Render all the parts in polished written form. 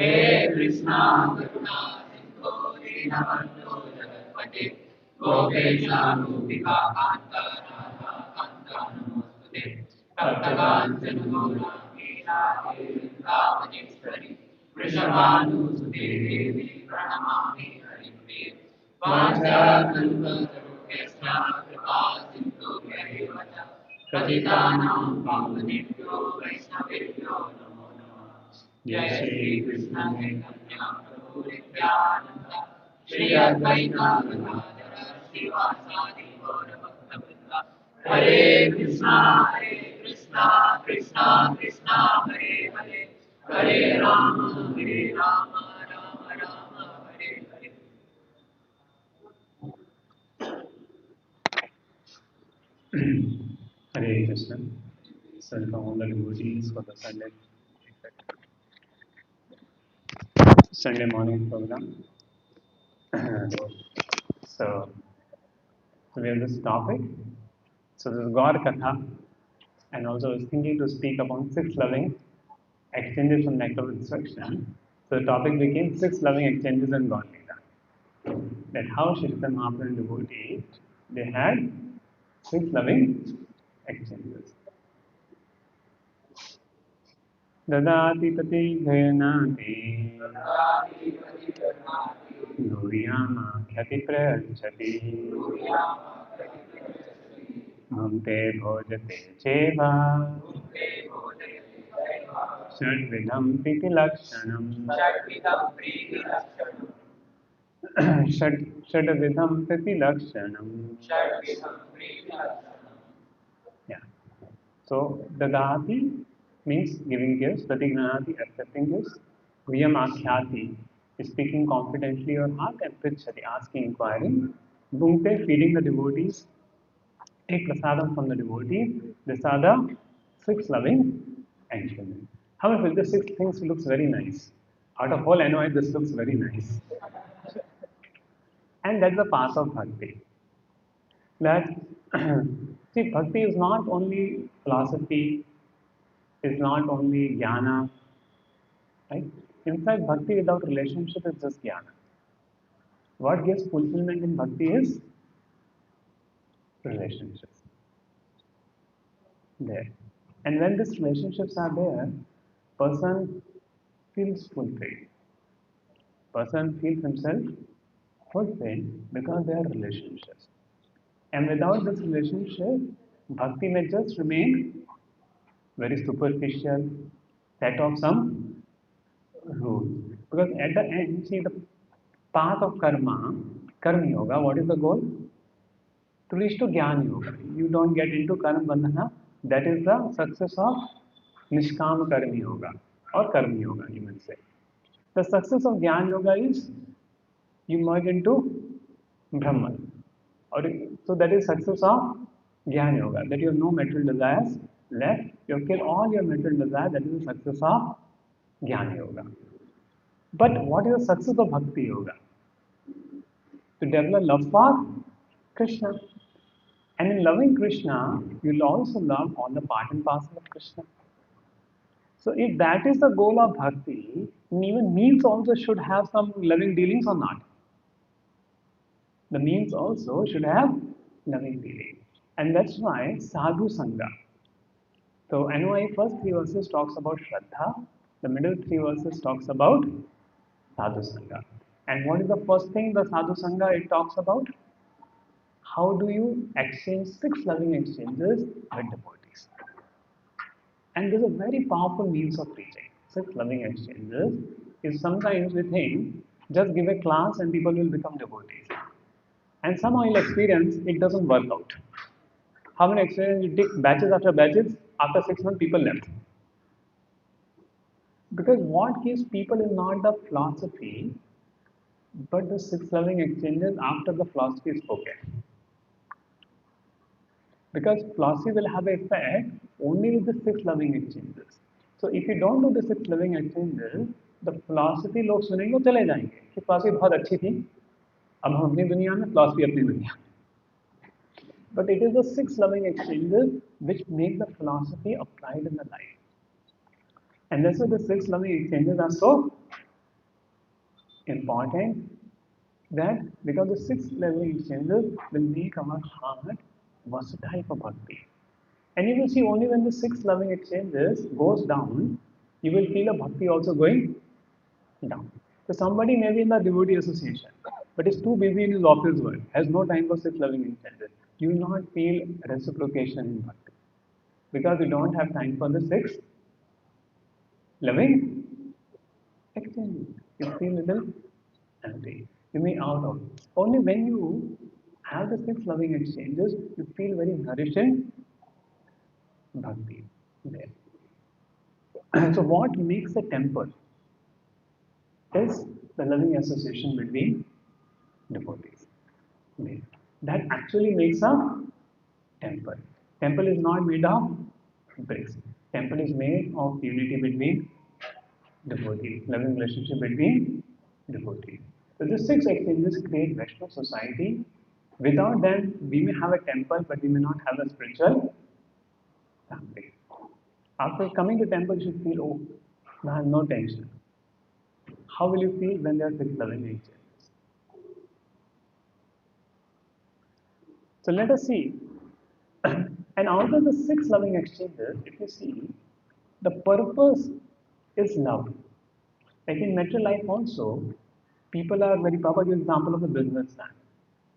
हे कृष्णा करुणा सिंधु दीनबंधु जगत्पते गोपेशा गोपिका कांत राधा कांत नमोस्तुते तप्तकांचन गौरांगी राधे वृंदावनेश्वरी वृषभानुसुते देवी प्रणमामि हरिप्रिये वाञ्छाकल्पतरुभ्यश्च कृपा सिन्धुभ्यैव च पतितानां पावनेभ्यो वैष्णवेभ्यो नमो नमः। जय श्री कृष्ण चैतन्य प्रभु नित्यानंद श्री अद्वैत गदाधर श्रीवासादि गौर भक्तवृंद हरे Krishna Krishna Krishna Hare Hare Hare Ram Ram Ram Hare Hare. Hare Krishna. Welcome all the devotees for the Sunday morning program. so, we have this topic. So this is God Katha, and also I was thinking to speak upon 6 loving exchanges from nectar of instruction. So the topic became 6 loving exchanges in God Gita. That how Shri Mahaprabhu and devotee, they had 6 loving exchanges. Dadati pati ghayanati Nuriyama khyati prayachati Mamte bhojate cheva Shadvidham priti lakshanam Shadvidham priti lakshanam. Yeah. So dadati means giving gifts, pratigranati accepting gifts, Viyam akhyati is speaking confidently or heart, and prichati asking, inquiring, Bhunte feeding the devotees, take prasadam from the devotee. These are the 6 loving actions. However, the 6 things looks very nice. Out of whole NOI, this looks very nice. And that's the path of bhakti. That see, bhakti is not only philosophy, is not only jnana, right? In fact, bhakti without relationship is just jnana. What gives fulfillment in bhakti is relationships. There. And when these relationships are there, person feels fulfilled. Person feels himself fulfilled because they are relationships. And without this relationship, bhakti may just remain very superficial, set of some rules. Because at the end, see the path of karma, karma yoga, what is the goal? To reach to Gyan Yoga. You don't get into Karma Bandhana. That is the success of Nishkam Karma Yoga or Karma Yoga, you may say. The success of Gyan Yoga is you merge into Brahman. Or, so that is success of Gyan Yoga, that you have no material desires left. You have killed all your material desires. That is the success of Gyan Yoga. But what is the success of Bhakti Yoga? To develop love for Krishna. And in loving Krishna, you'll also love all the part and parcel of Krishna. So if that is the goal of bhakti, then even means also should have some loving dealings or not. The means also should have loving dealings. And that's why sadhu sangha. So NOI first 3 verses talks about Shraddha, the middle 3 verses talks about sadhu sangha. And what is the first thing the sadhu sangha it talks about? How do you exchange 6 loving exchanges with devotees? And there's a very powerful means of teaching. Such loving exchanges is sometimes we think just give a class and people will become devotees. And somehow you'll experience it doesn't work out. How many experiences you take batches, after 6 months people left. Because what gives people is not the philosophy, but the 6 loving exchanges after the philosophy is spoken. Because philosophy will have effect only with the 6 loving exchanges. So if you don't do the 6 loving exchanges, the philosophy लोग सुनेंगे और चले जाएंगे कि philosophy बहुत अच्छी थी, अब हम अपनी दुनिया में, philosophy अपनी दुनिया. But it is the 6 loving exchanges which make the philosophy applied in the life. And that's why the 6 loving exchanges are so important that because the 6 loving exchanges will make our heart versatile for bhakti. And you will see only when the 6 loving exchanges goes down, you will feel a bhakti also going down. So somebody may be in the devotee association, but is too busy in his office work, has no time for 6 loving exchanges. You will not feel reciprocation in bhakti because you don't have time for the 6 loving exchanges. You feel little empty. You may out of. Only when you have the 6 loving exchanges, you feel very nourishing bhakti there. So what makes a temple is the loving association between devotees. Okay. That actually makes a temple. Temple is not made of bricks. Temple is made of unity between devotees, loving relationship between devotees. So these 6 exchanges create Vaishnava society. Without them, we may have a temple, but we may not have a spiritual family. After coming to temple, you should feel, oh, I have no tension. How will you feel when there are 6 loving exchanges? So let us see. And out of the 6 loving exchanges, if you see, the purpose is love. Like in material life also, people are very proper example of a businessman.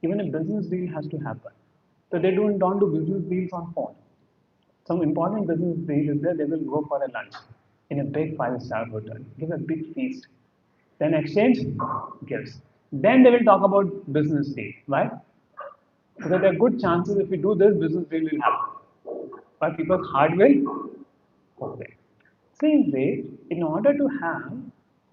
Even a business deal has to happen. So they don't do business deals on phone. Some important business deal is there, they will go for a lunch in a big 5-star hotel, give a big feast, then exchange gifts. Then they will talk about business deal. Why? Because there are good chances if we do this, business deal will happen. But people's heart will open. Same way, in order to have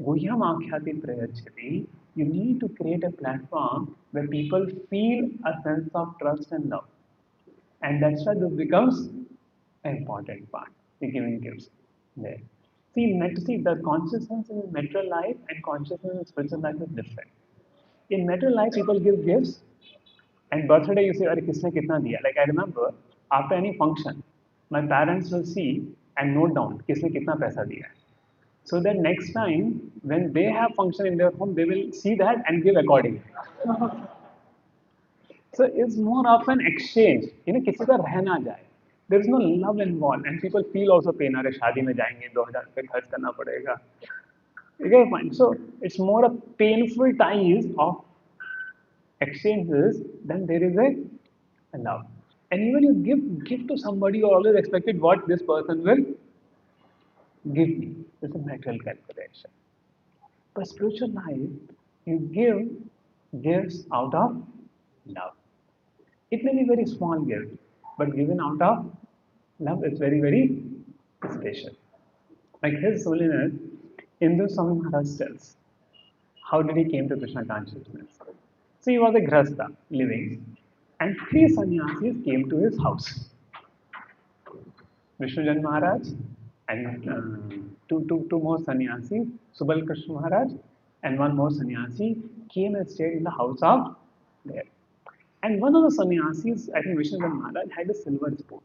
Guhyam Akhyati Prayachati, you need to create a platform where people feel a sense of trust and love. And that's why this becomes an important part, the giving gifts there. See, the consciousness in material life and consciousness in spiritual life is different. In material life, people give gifts and birthday, you say, "Arey, kisne kitna diya?" Like I remember, after any function, my parents will see and note down kisne kitna paisa diya. So that next time when they have function in their home, they will see that and give accordingly. So it's more of an exchange. किसी का रह ना जाए. There is no love involved, and people feel also pain. अरे शादी में जाएंगे 2,000 रुपये खर्च करना पड़ेगा. You get the point. So it's more a painful ties of exchanges than there is a love. And even you give to somebody, you always expected what this person will give me. It's a natural calculation. But spiritual life, you give gifts out of love. It may be very small gift, but given out of love is very, very special. Like His Holiness, Indu Swami Maharaj tells, how did he came to Krishna consciousness? So he was a grasta living, and 3 sannyasis came to his house. Vishnujan Maharaj and two more sannyasis, Subal Krishna Maharaj and one more sannyasi came and stayed in the house of there. And one of the sannyasis, I think Vishnujan Maharaj, had a silver spoon.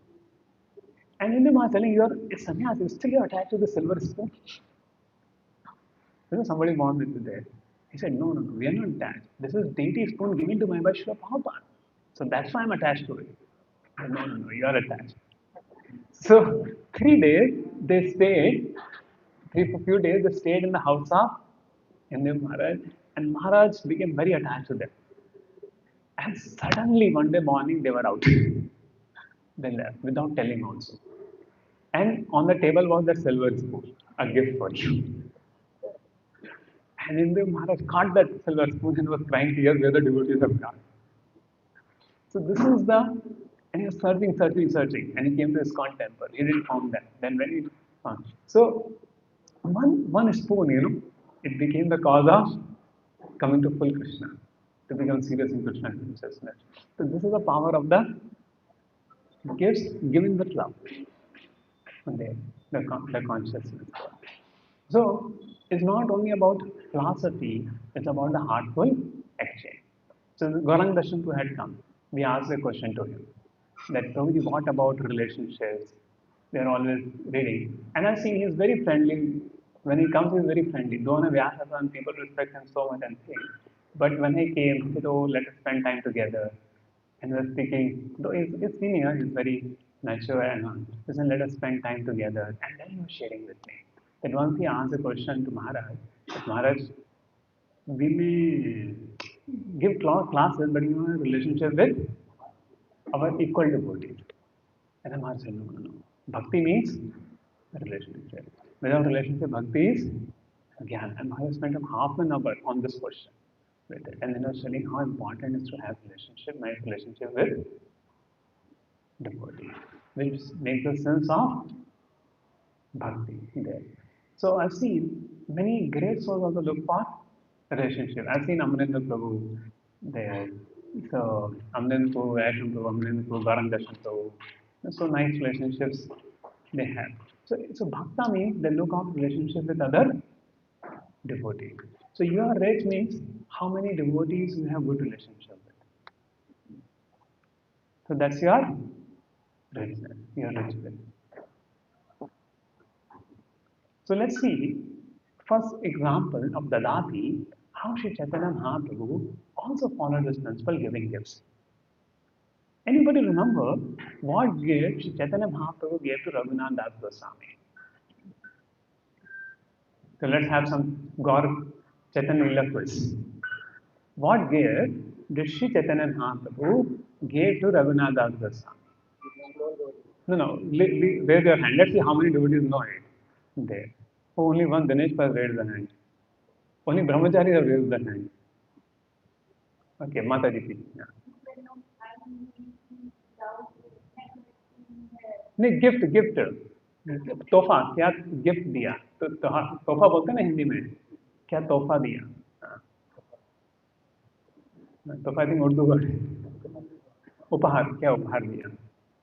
And Hindu Maharaj telling, you're a sannyasi, still you're attached to the silver spoon. Somebody warned me there. He said, no, we are not attached. This is deity spoon given to my by Srila Prabhupada. So that's why I'm attached to it. Said, no, you are attached. So 3 days they stayed, for few days they stayed in the house of Hindu Maharaj, and Maharaj became very attached to them. And suddenly one day morning they were out. They left without telling also. And on the table was that silver spoon, a gift for you. And Hindu Maharaj caught that silver spoon and was crying tears where the devotees have gone. So this is the, and he was searching, and he came to ISKCON temple. He didn't find that. Then when he found, so one spoon, it became the cause of coming to full Krishna, to become serious in Krishna consciousness. So this is the power of the gifts given with love, okay, the consciousness. So it's not only about philosophy, it's about the heartful exchange. So Gaurang Dashantu had come. We asked a question to him that, Prabhuji, what about relationships? They're always reading. And I see he's very friendly When he comes, he's very friendly. Though on a Vyasa, people respect him so much and things. But when he came, he said, "Oh, let us spend time together." And we were speaking. Though he's senior, he's very mature and he said, "Let us spend time together." And then he was sharing with me that once he asked a question to Maharaj, that Maharaj, we may give classes, but you have a relationship with our equal devotees. And the Maharaj said, no, no, no. Bhakti means relationship. Without relationship, bhakti is jnana. And I spent half an hour on this question with it. And then I was telling how important it is to have relationship, nice relationship with devotee, which makes a sense of bhakti there. So I've seen many great souls also look for relationship. I've seen Amarendra Prabhu there. So Amarendra Prabhu, Vaishnav Prabhu, Amarendra Prabhu, Garang Darshan Prabhu. So nice relationships they have. So bhakta means they look out relationship with other devotees. So your rich means how many devotees you have good relationship with. So that's your richness, your richness. So let's see first example of Dadati, how Sri Chaitanya Mahaprabhu also followed this principle giving gifts. Anybody remember what gift Sri Chaitanya Mahaprabhu gave to Raghunath Das Goswami? So let's have some Gaur Chaitanya Lila quiz. What gift did Sri Chaitanya Mahaprabhu gave to Raghunath Das Goswami? No, no, raise your hand. Let's see how many devotees know it. There. Oh, only one Dinesh has raised the hand. Only Brahmachari have raised the hand. Okay, Mataji ji. Yeah. नहीं gift gift तोहफा क्या gift दिया तो तोहफा बोलते हैं ना हिंदी में क्या तोहफा दिया हाँ, तोहफा आई थिंक उर्दू वर्ड उपहार क्या उपहार दिया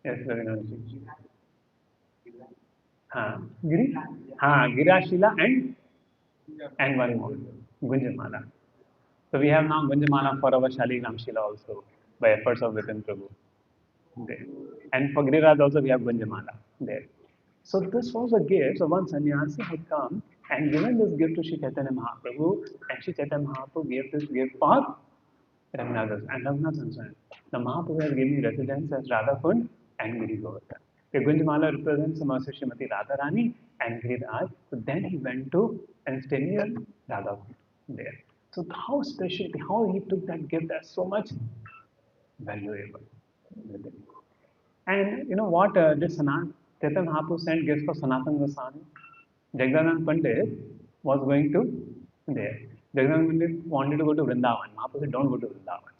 यस रविनाथ जी हाँ गिरी हाँ गिराशिला एंड वन मोर गुंजमाला. So we have now Gunjamala for our Shaligram Shila also by efforts of Vipin Prabhu. There. And for Giriraj also we have Gunjamala there. So this was a gift. So one sannyasi had come and given this gift to Sri Chaitanya Mahaprabhu, and Sri Chaitanya Mahaprabhu gave this gift for Raghunath and Raghunath Sansan. The Mahaprabhu has given me residence as Radhakund and Giri Govardhan. The Gunjamala represents Mercy Srimati Radharani and Giriraj. So then he went to and stayed near Radhakund there. So how special, how he took that gift as so much valuable. And you know what? This Chaitanya Mahaprabhu sent gifts for Sanatana Goswami. Jagdanand Pandit was going to there. Jagdanand Pandit wanted to go to Vrindavan. Mahaprabhu said, "Don't go to Vrindavan.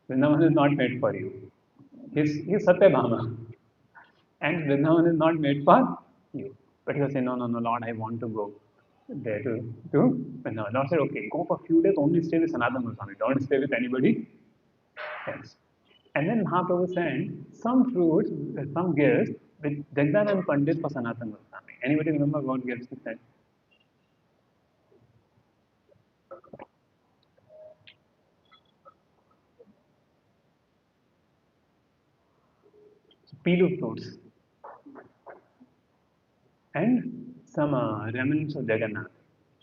Vrindavan is not made for you. He's Satyabhama, and Vrindavan is not made for you." But he was saying, "No, no, no, Lord, I want to go there to Vrindavan." Lord said, "Okay, go for a few days. Only stay with Sanatana Goswami. Don't stay with anybody else." And then Mahaprabhu sent some fruits, some gifts with Jagdanand Pandit for Sanatana Goswami. Anybody remember what gifts he sent? Pilu fruits and some remnants of Jagannath,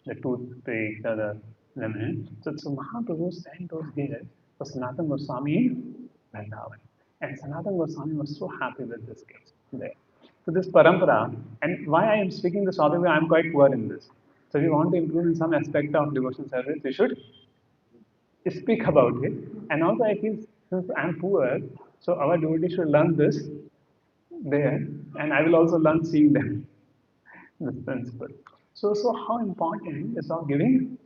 the toothpicks, the remnants. So Mahaprabhu sent those gifts for Sanatana Goswami in Vrindavan. And Sanatana Goswami was so happy with this gift there. So this parampara, and why I am speaking this topic, I am quite poor in this. So if you want to improve in some aspect of devotional service, you should speak about it. And also I feel since I am poor, so our devotees should learn this there, and I will also learn seeing them. This principle. So how important is of giving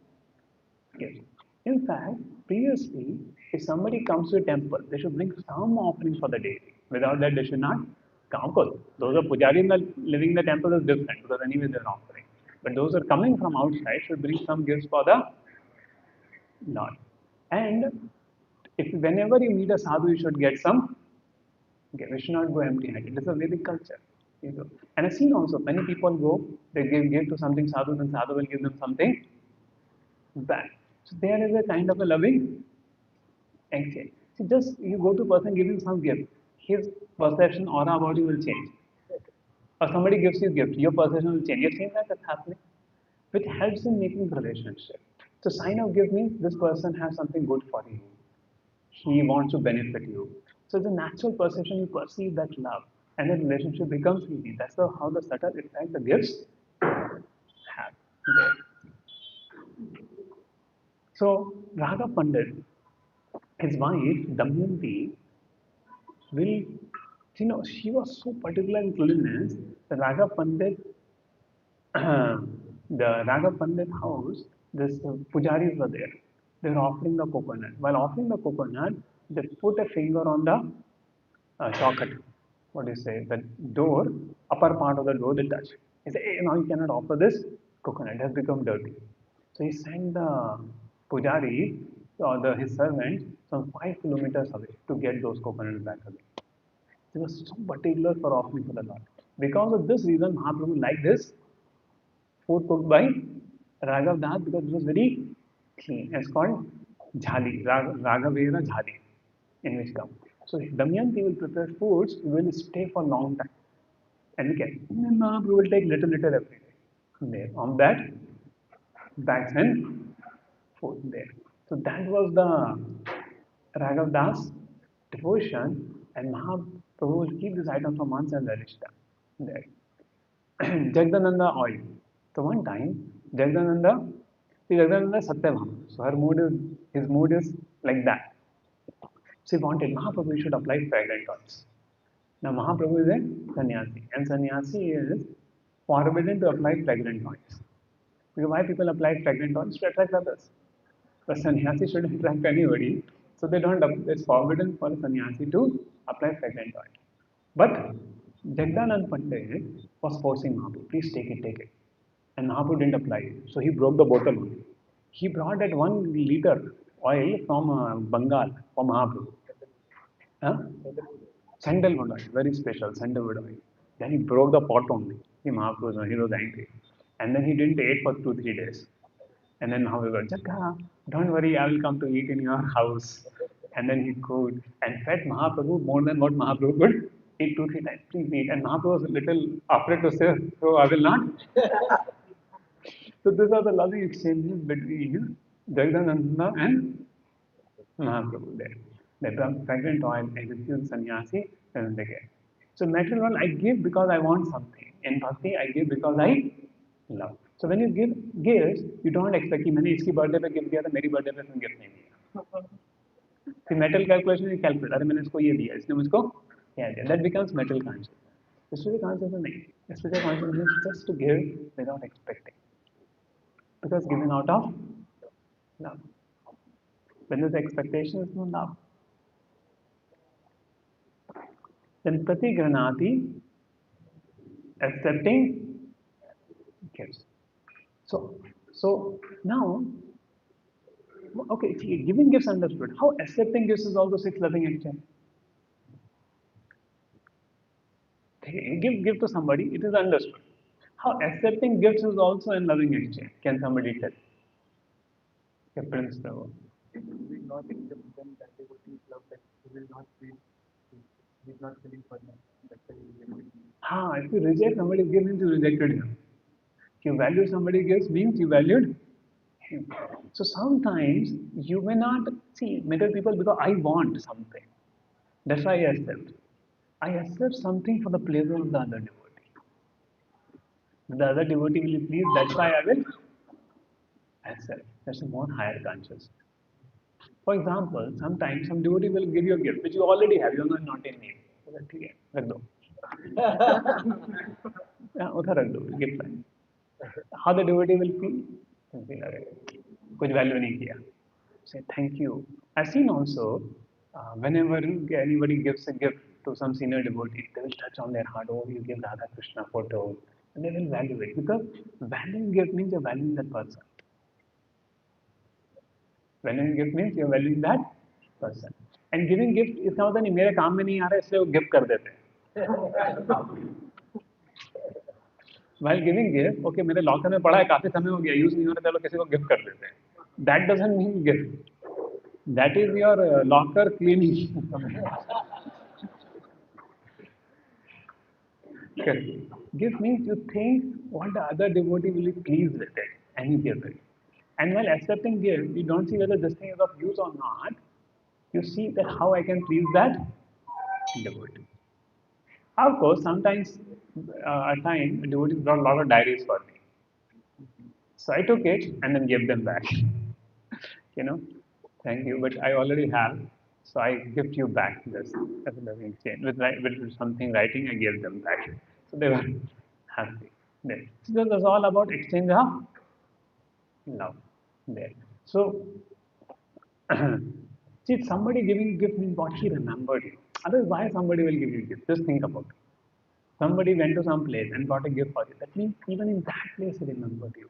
gifts? In fact, previously, if somebody comes to a temple, they should bring some offering for the deity. Without that, they should not come. Of course, those are pujari living in the temple is different because anyway they're offering. But those who are coming from outside should bring some gifts for the Lord. And if whenever you meet a sadhu, you should get some. Okay, we should not go empty-handed. This is a Vedic culture. You know. And I've seen also many people go, they give to something sadhu, then sadhu will give them something back. So there is a kind of a loving exchange. So just you go to a person, give him some gift, his perception, aura about you will change. Or somebody gives you a gift, your perception will change. You've seen that that's happening. which helps in making the relationship. So sign of gift means this person has something good for you. He wants to benefit you. So the natural perception you perceive that love, and the relationship becomes easy. That's how the subtle effect the gifts have. There. So Raga Pandit, his wife Damayanti, will, she was so particular in cleanliness. The Raga Pandit, the Raga Pandit house, this pujaris were there. They were offering the coconut. While offering the coconut, they put a finger on the socket. What do you say? The door, upper part of the door, they touch. He said, hey, now you cannot offer this coconut. It has become dirty. So he sent the pujari or his servant some 5 kilometers away to get those coconuts back again. He was so particular for offering for the Lord. Because of this reason, Mahaprabhu liked this food cooked by Raghav Das because it was very clean. It's called Jhali, Raghavera Jhali, in which come. So Damayanti will prepare foods, will stay for long time. And again, Mahaprabhu will take little every day. There. On that, bags and food there. So that was the Raghav Das devotion, and Mahaprabhu will keep this item for months and relish them there. Jagdananda oil. So one time, Jagdananda is Satyabhama. So his mood is like that. So he wanted Mahaprabhu should apply fragrant oils. Now Mahaprabhu is a sannyasi, and sannyasi is forbidden to apply fragrant oils. Because why people apply fragrant oils? To attract others. But sannyasi shouldn't attract anybody, so they don't. It's forbidden for a sannyasi to apply fragrant oil. But Jagdanand Pandit was forcing Mahaprabhu, please take it. And Mahaprabhu didn't apply it. So he broke the bottle only. He brought that 1 liter oil from Bengal for Mahaprabhu. Huh? Sandalwood oil, very special sandalwood oil. Then he broke the pot only. He was angry. And then he didn't eat for 2, 3 days. And then Mahaprabhu said, Jagga, don't worry, I will come to eat in your house. And then he cooked and fed Mahaprabhu more than what Mahaprabhu could eat 2, 3 times. Please eat. And Mahaprabhu was a little afraid to say, so I will not. So these are the loving exchanges between Jagdananda and Mahaprabhu there. They brought fragrant oil, execute sannyasi, and they get. So material I give because I want something. In bhakti, I give because I love. So when you give gifts, you don't expect कि मैंने इसकी birthday पे gift दिया था मेरी birthday पे तुम gift नहीं दिया. The metal calculation you calculate. अरे मैंने इसको ये दिया, इसने मुझको क्या दिया? That becomes metal consciousness. Spiritual consciousness नहीं. Spiritual consciousness is just to give without expecting. Because given out of love. When there's expectation, there's no love. Then pratigranati, accepting gifts. So now, okay, see, giving gifts understood. How accepting gifts is also six loving exchange. Give to somebody, it is understood. How accepting gifts is also a loving exchange. Can somebody tell? Okay, Prince Prabhu. If we will not accept them that devotee love that we will not feel, he is not feeling for them. That's why he will If you reject somebody's gift means you rejected him. If you value somebody's gifts means you valued him. So sometimes you may not see middle people because I want something. That's why I accept. I accept something for the pleasure of the other devotee. The other devotee will be pleased, that's why I will accept. That's a more higher consciousness. For example, sometimes some devotee will give you a gift which you already have, you are not in need. So that, ठीक है, रख दो. उधर रख दो, gift line. How the devotee will feel? कुछ value नहीं किया. Say thank you. I've seen also, whenever anybody gives a gift to some senior devotee, they will touch on their heart. Oh, you give Vrajakrishna photo, and they will value it because valuing gift means you're valuing that person. Valuing gift means you're valuing that person. And giving gift इसका मतलब नहीं मेरे काम में नहीं आ रहा है इसलिए वो गिफ्ट कर देते हैं. While giving gift, okay मेरे लॉकर में पड़ा है काफी समय हो गया यूज नहीं हो रहा चलो किसी को गिफ्ट कर देते हैं. That doesn't mean gift. That is your locker cleaning. Correct. Gift means you think what the other devotee will be pleased with it. and you give it. And while accepting gift, you don't see whether this thing is of use or not. You see that how I can please that devotee. Of course, sometimes a time devotees brought a lot of diaries for me. So I took it and then gave them back. you know, thank you, but I already have, so I gift you back this as a loving exchange. With something writing, I gave them back. So they were happy. There. So this was all about exchange of love. There. So, see, somebody giving gift means what he remembered you. Otherwise, why somebody will give you gift? Just think about it. Somebody went to some place and got a gift for you. That means even in that place he remembered you.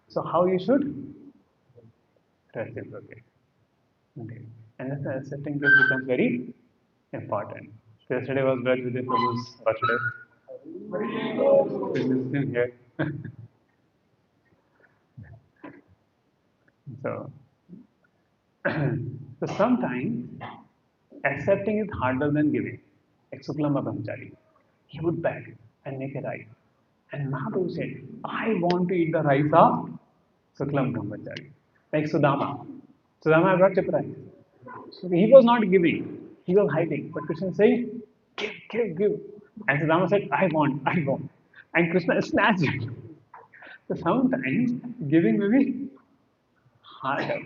So how you should reciprocate. Okay. And that's why accepting gift becomes very important. So yesterday was Vraj Prabhu's birthday. Here. so, so sometimes accepting is harder than giving. Like Suklam Brahmachari, he would beg and make a rice. And Mahaprabhu said, I want to eat the rice of Suklam Brahmachari. Like Sudama. Sudama brought chip rice. So he was not giving, he was hiding. But Krishna said, give. And Sudama said, I want. And Krishna snatched it. So sometimes giving may be harder.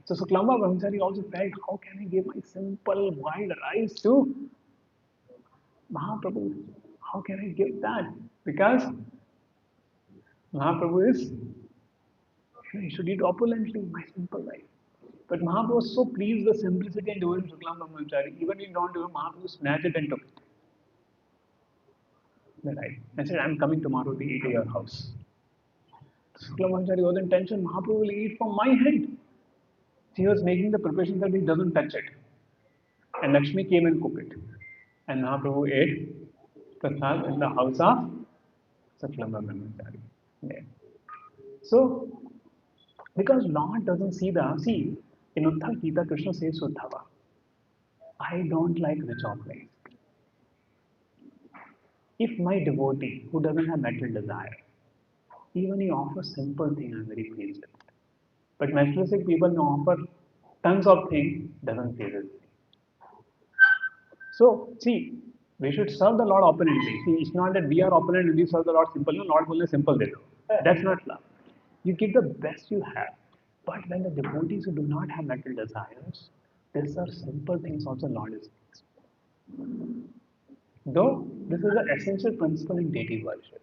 So Suklamba Brahmachari also felt, how can I give my simple wild rice to Mahaprabhu? How can I give that? Because Mahaprabhu is, he should eat opulently, my simple life. But Mahaprabhu was so pleased with the simplicity and devotion of Suklamba Brahmachari, even if you don't do it, Mahaprabhu snatched it and took it. Right. And said, I'm coming tomorrow to eat at your house. Shukla Brahmachari was in tension, Mahaprabhu will eat from my hand. He was making the preparation that he doesn't touch it. And Lakshmi came and cooked it. And Mahaprabhu ate prasad in the house of Saklamba Brahmachari. Yeah. So, because Lord doesn't see in Uddhav Gita, Krishna says to Uddhava, I don't like rich offerings. If my devotee who doesn't have material desire, even he offers simple thing, I'm very pleased with it. But materialistic people may offer tons of things, doesn't please us. So, see, we should serve the Lord opulently. See, it's not that we are opulent and we serve the Lord simple. No, Lord will simple they do. That's not love. You give the best you have. But when the devotees who do not have material desires, these are simple things also Lord is pleased. Though this is an essential principle in deity worship,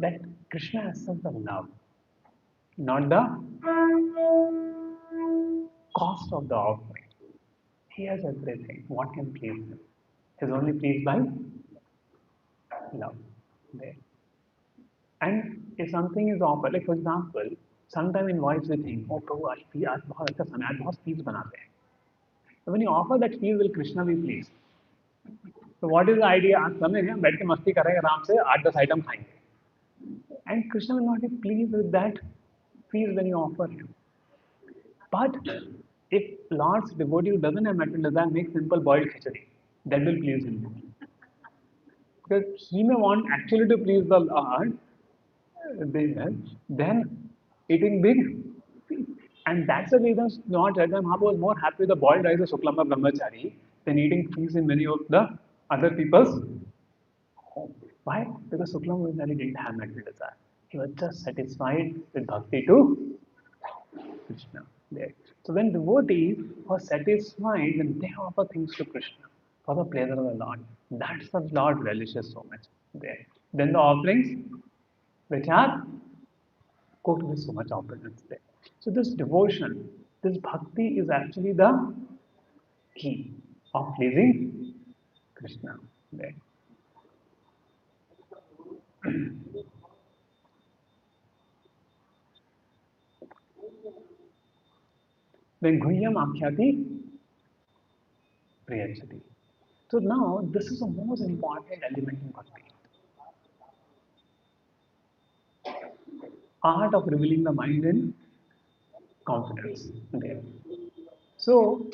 that Krishna accepts the love, not the cost of the offering. He has everything. What can please him? He is only pleased by love. There. And if something is offered, like for example, sometime in voice we think, oh Prabhu, आज बहुत अच्छा समय आज बहुत feast बनाते हैं. So when you offer that feast, will Krishna be pleased? So what is the idea? आज समय है, बैठ के मस्ती करेंगे आराम से 8-10 आइटम खाएंगे. And Krishna will not be pleased with that feast when you offer him. But if Lord's devotee who doesn't have material desire makes simple boiled khichdi, that will please him. Because he may want actually to please the Lord, then eating big. And that's the reason Lord Chaitanya Mahaprabhu was more happy with the boiled rice of Suklamba Brahmachari than eating feast in many of the other people's home. Why? Because Suklamba Brahmachari didn't have material desire. He was just satisfied with bhakti to Krishna. There. So when devotees are satisfied, then they offer things to Krishna for the pleasure of the Lord. That's the Lord relishes so much there. Then the offerings, which are cooked with so much opulence there. So this devotion, this bhakti is actually the key of pleasing Krishna there. Then Guhyam Akhyati Priyachati. So now this is the most important element in bhakti. Art of revealing the mind in confidence there. So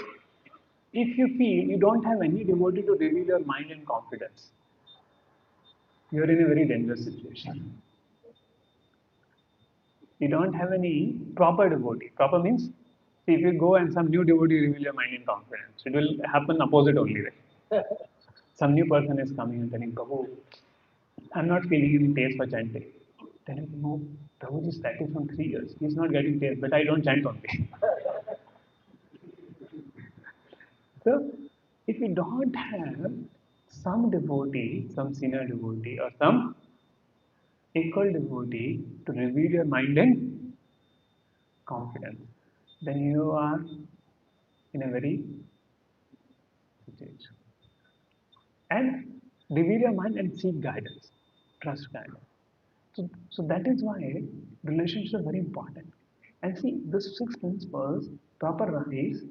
if you feel you don't have any devotee to reveal your mind in confidence, you are in a very dangerous situation. You don't have any proper devotee. Proper means, see, if you go and some new devotee reveal your mind in confidence, it will happen opposite only way. Some new person is coming and telling Prabhu, I'm not feeling any taste for chanting. Then you know, Prabhu is practicing from 3 years. He's not getting taste, but I don't chant only. So, if you don't have some devotee, some senior devotee, or some equal devotee to reveal your mind in confidence, then you are in a very situation. And reveal your mind and seek guidance, trust guidance. So that is why relationships are very important. And see, the six principles proper is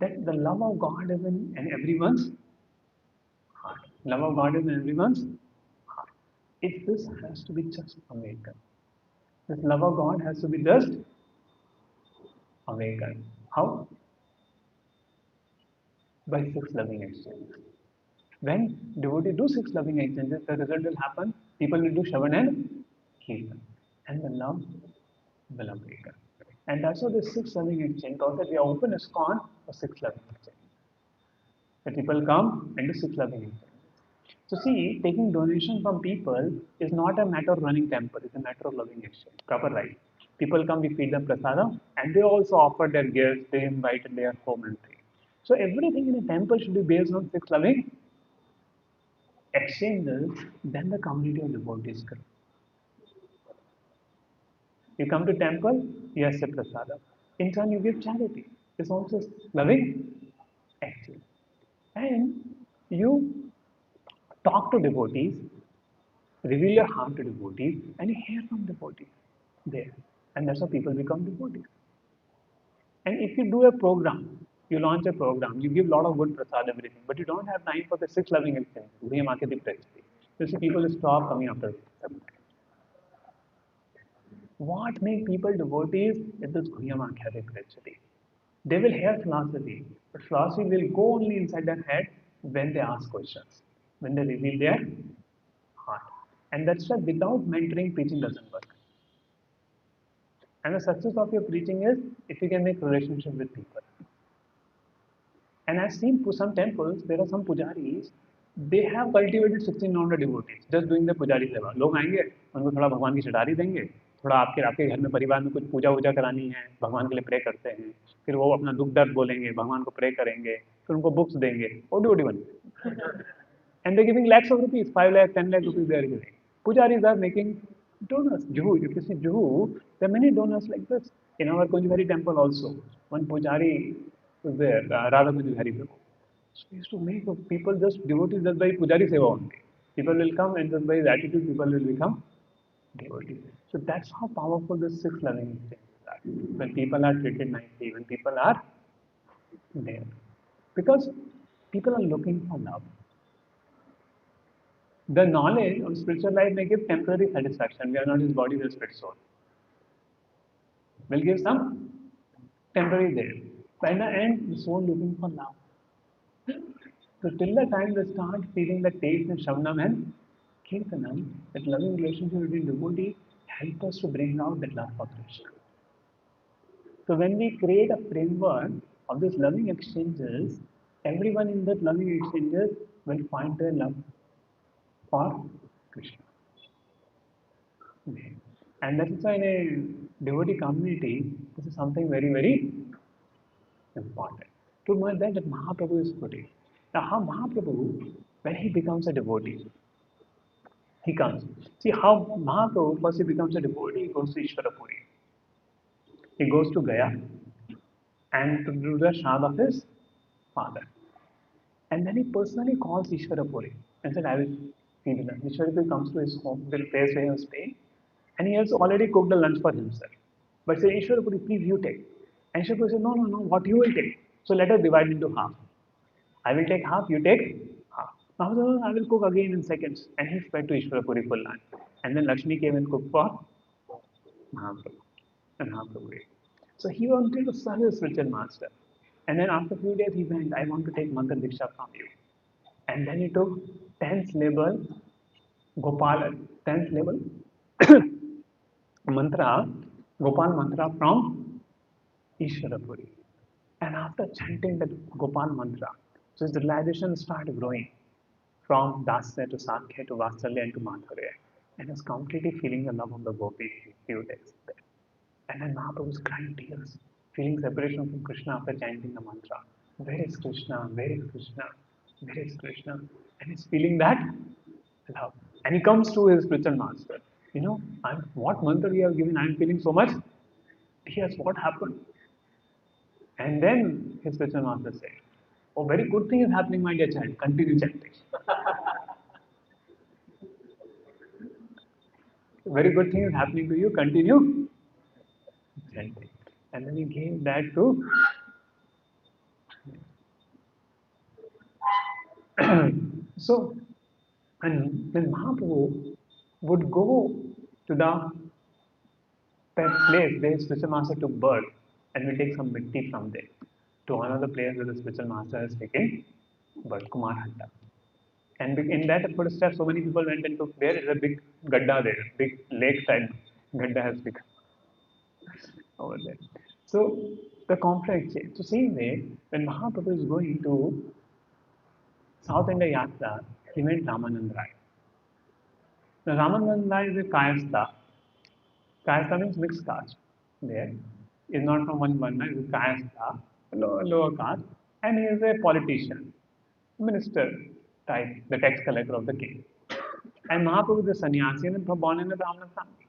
that the love of God is in everyone's heart. Love of God is in everyone's heart. If this has to be just awakened, this love of God has to be just awakened. How? By six loving exchanges. When devotees do six loving exchanges, the result will happen. People will do Shravan and Kirtan. And the love will awaken. And that's why the six loving exchange, because that we are open ISKCON for six loving exchange. The people come and do six loving exchange. So see, taking donation from people is not a matter of running temple, it's a matter of loving exchange. Proper right. People come, we feed them prasadam, and they also offer their gifts, they invite in their home and things. So everything in a temple should be based on six loving exchanges, then the community of devotees grow. You come to temple, you accept prasadam. In turn, you give charity. It's also loving exchange. And you talk to devotees, reveal your heart to devotees, and you hear from devotees there. And that's how people become devotees. And if you do a program, you launch a program, you give a lot of good prasad, everything, but you don't have time for the six loving exchanges. You see, people stop coming after some time. What makes people devotees is this Guhyamakhya Prachati. They will hear philosophy, but philosophy will go only inside their head when they ask questions, when they reveal their heart. And that's why without mentoring, preaching doesn't work. And the success of your preaching is if you can make relationship with people. And I've seen some temples, there are some pujaris, they have cultivated 1600 devotees just doing the pujari seva. लोग आएंगे उनको थोड़ा भगवान की चटारी देंगे, थोड़ा आपके घर में परिवार में कुछ पूजा वूजा करानी है, भगवान के लिए प्रे करते हैं, फिर वो अपना दुख दर्द बोलेंगे, भगवान को प्रे करेंगे, फिर उनको बुक्स देंगे, और डिवोटी बन and they're giving lakhs of rupees, 5 lakh, 10 lakh rupees they are giving. Pujaris are making donors. Juhu, if you see Juhu, there are many donors like this. In our Kunjbihari temple also, one pujari was there, Radha Kunjbihari Prabhu. So he used to make people just devotees just by pujari seva only. People will come and just by his attitude, people will become devotees. So that's how powerful this six loving exchanges are. When people are treated nicely, when people are there. Because people are looking for love. The knowledge of spiritual life may give temporary satisfaction. We are not his body, we are spirit soul. Will give some temporary there. But in the end, the soul looking for love. So till the time they start feeling the taste in Shravanam and Kirtanam, that loving relationship between devotees help us to bring out that love for Krishna. So when we create a framework of these loving exchanges, everyone in that loving exchanges will find their love for Krishna. And that is why in a devotee community, this is something very, very important. To know that Mahaprabhu is putting. Now, how Mahaprabhu, when he becomes a devotee, he comes. See how Mahaprabhu, first he becomes a devotee, he goes to Ishwarapuri. He goes to Gaya and to do the Shraddha of his father. And then he personally calls Ishwarapuri and said, I will feed him. Ishwarapuri comes to his home, the place where he was staying, and he has already cooked the lunch for himself. But say, Ishwarapuri, please you take. And Ishwarapuri said, no, no, no, what you will take? So let us divide into half. I will take half, you take half. Now I will cook again in seconds. And he fed to Ishwarapuri full lunch. And then Lakshmi came and cooked for Mahaprabhu. And Mahaprabhu ate. So he wanted to serve his spiritual master. And then after a few days he went, I want to take Mantra Diksha from you. And then he took 10th level Gopala, 10th level mantra Gopal mantra from Ishwarapuri. And after chanting that Gopal mantra, so his realization started growing from Dasya to Sakya to Vatsalya and to Madhurya. And was completely feeling the love of the gopis few days there. And then Mahaprabhu was crying tears, feeling separation from Krishna after chanting the mantra. Where is Krishna? Where is Krishna? Where is Krishna? And he's feeling that love. And he comes to his spiritual master. What mantra you have given? I'm feeling so much tears. What happened? And then his spiritual master said, "Oh, very good thing is happening, my dear child. Continue chanting. Very good thing is happening to you. Continue chanting." And then he gave that to. So, and when Mahaprabhu would go to the place where spiritual master took birth and will take some mitti from there to another place where the spiritual master has taken birth, Kumar Hatta. And in that footstep, so many people went and took. There is a big gadda there, big lake type gadda has become over there. So the complex changed. So same way, when Mahaprabhu is going to South India Yatra, he met Ramanand Rai. Now Ramanand Rai is a Kayastha. Kayastha means mixed caste. There is not from one Varna, is a Kayastha, lower caste, and he is a politician, minister type, the tax collector of the king. And Mahaprabhu is a sannyasi and born in a Brahmana family.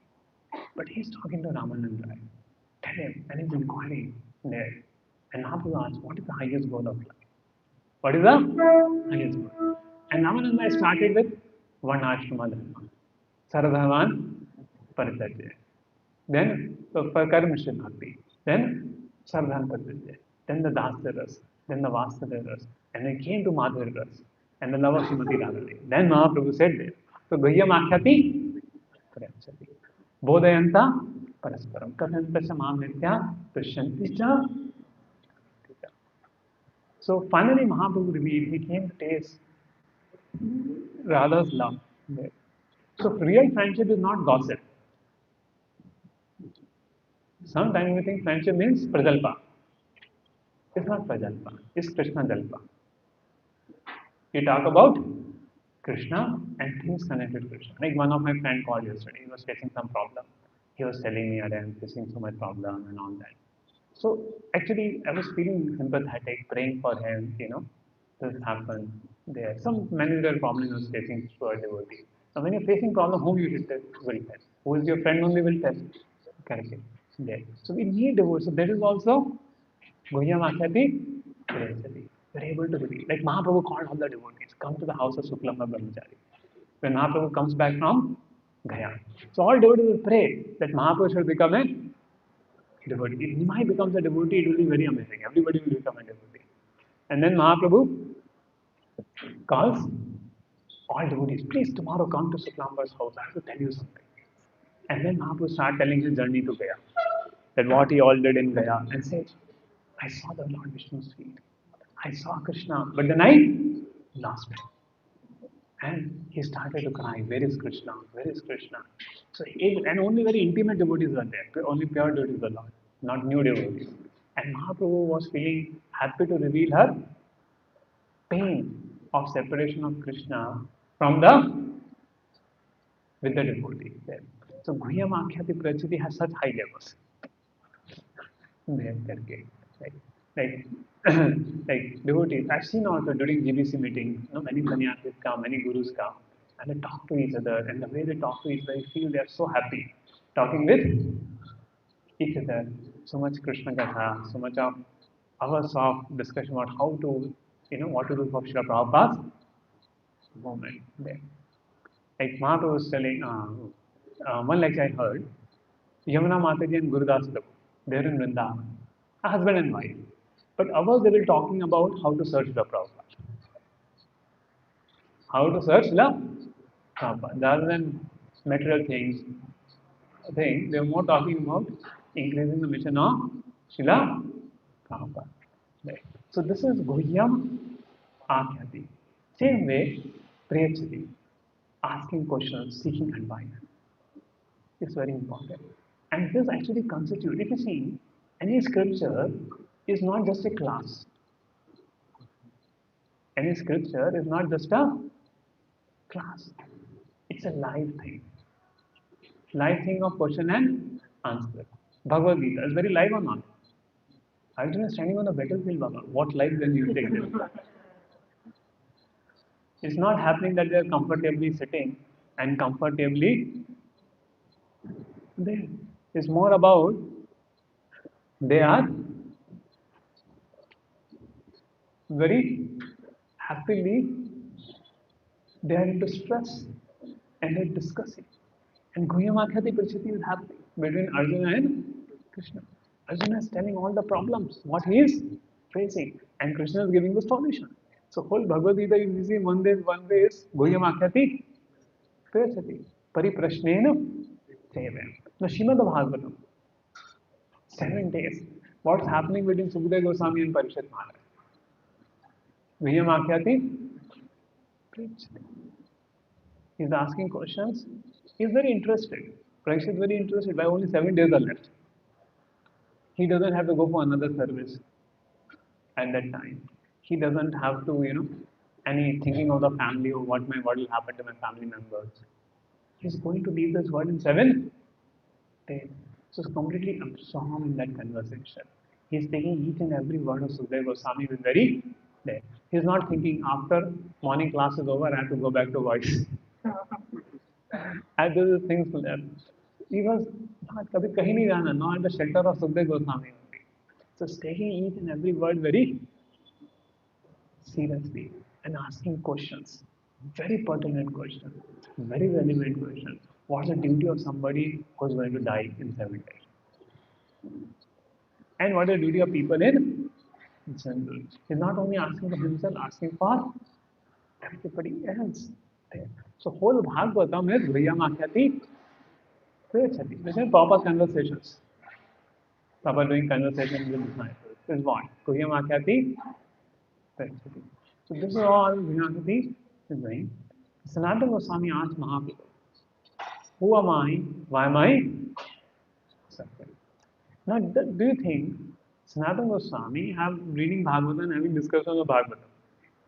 But he's talking to Ramanand Rai. Tell him, and he's inquiring there. And Mahaprabhu asks, what is the highest goal of life? What is the highest goal? And Ramanand Rai started with one ashrama dharma. Sarvadhavan Parisajya. Then Karmishya Bhakti. Then Sarvadhan Parisajya. Then the Dasya Ras. Then the Vasudeva Ras. And then came to Madhurya Ras. And the love of Srimati Radharani. Then Mahaprabhu said there. So Guhyam Akhyati Prachati. Bodhayanta Parasparam. Kathanta Samam Nitya Prashanti Cha. So finally Mahaprabhu revealed he came to taste Radha's love. So real friendship is not gossip. Sometimes we think friendship means prajalpa. It's not prajalpa, it's Krishna jalpa. You talk about Krishna and things connected to Krishna. Like one of my friend called yesterday, he was facing some problem. He was telling me, I'm facing so much problem and all that. So actually, I was feeling sympathetic, praying for him, this happened there. Some manager problem he was facing to a devotee. Now when you're facing problem, whom you should tell, will tell. Who is your friend only will tell. Correct. There. So we need devotees. So that is also Guhyam Akhyati Prayachati. We're able to reveal. Like Mahaprabhu called all the devotees, come to the house of Suklamba Brahmachari. When Mahaprabhu comes back from Gaya. So all devotees will pray that Mahaprabhu should become a devotee. If Nimai becomes a devotee, it will be very amazing. Everybody will become a devotee. And then Mahaprabhu calls all devotees, please tomorrow come to Suklamba's house. I have to tell you something. And then Mahaprabhu started telling his journey to Gaya. That what he all did in Gaya. And said, I saw the Lord Vishnu's feet. I saw Krishna. But then I lost him. And he started to cry, where is Krishna? Where is Krishna? So and only very intimate devotees were there. Only pure devotees were Lord, not new devotees. And Mahaprabhu was feeling happy to reveal her pain of separation of Krishna from the with the devotee there. So Guhyam Akhyati Prachiti has such high levels. There, like, like, like devotees. I've seen also during GBC meetings, many sannyasis come, many gurus come, and they talk to each other. And the way they talk to each other, you feel they are so happy talking with each other. So much Krishna Gatha, so much of hours of discussion about how to, what to do for Srila Prabhupada's moment there. Like Mahaprabhu was telling, one lecture I heard, Yamuna Mataji and Gurudas Prabhu, they're in Vrindavan, a husband and wife. But others they were talking about how to search the Prabhupada. How to search the Prabhupada. Rather than material they were more talking about increasing the mission of Srila Prabhupada. Right. So this is Guhyam Akhyati. Same way, Priyachati, asking questions, seeking advice. It's very important. And this actually constitutes, if you see, any scripture is not just a class. Any scripture is not just a class. It's a live thing. Live thing of question and answer. Bhagavad Gita is very live or not? Arjuna is standing on the battlefield, Baba. What life then you take this? It's not happening that they are comfortably sitting and comfortably there. It's more about they are very happily, they are into stress and they're discussing. And Guhyamakhati Prachiti is happening between Arjuna and Krishna. Arjuna is telling all the problems, what he is facing, and Krishna is giving the solution. So whole Bhagavad Gita is easy. One day is Guhyamakhati Prachiti. Pariprashnena Sevayam. Now Srimad Bhagavatam, 7 days. What's happening between Sukadeva Goswami and Parishad Maharaj? Guhyamakhati Prachiti. He's asking questions. He's very interested. Parikshit is very interested. Why only 7 days are left? He doesn't have to go for another service at that time. He doesn't have to, any thinking of the family or what will happen to my family members. He's going to leave this world in 7 days. So he's completely absorbed in that conversation. He's taking each and every word of Sukadeva Goswami with very there. He's not thinking after morning class is over, I have to go back to voice. And those are things left. He was not kabhi kahin nahi jana, not at the shelter of Sukadeva Goswami only. So he's taking each and every word very seriously and asking questions, very pertinent questions, very relevant questions. What's the duty of somebody who's going to die in 7 days? And what is the duty of people in general? He's not only asking for himself, asking for everybody else. So whole Bhagavatam is Vriyamakyati Prechati. This is proper conversations. Proper doing conversations with disciples. This is what? Vriyamakyati Prechati. So this is all Vriyamakyati is doing. Sanatana Goswami asked Mahaprabhu, who am I? Why am I suffering? Now, do you think Sanatana Goswami have reading Bhagavatam, having discussion of Bhagavatam,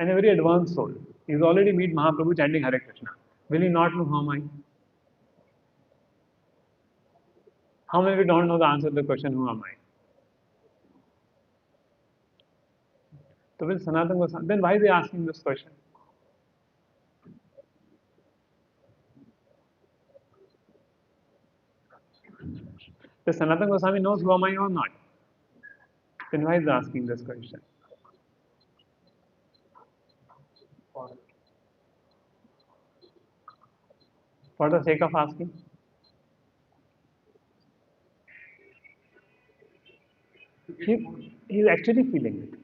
and a very advanced soul? He's already meet Mahaprabhu chanting Hare Krishna. Will he not know who am I? How many of you don't know the answer to the question, who am I? So with Sanatana Goswami, then why is he asking this question? The Sanatana Goswami knows who am I or not? Then why is he asking this question? For the sake of asking? He's actually feeling it.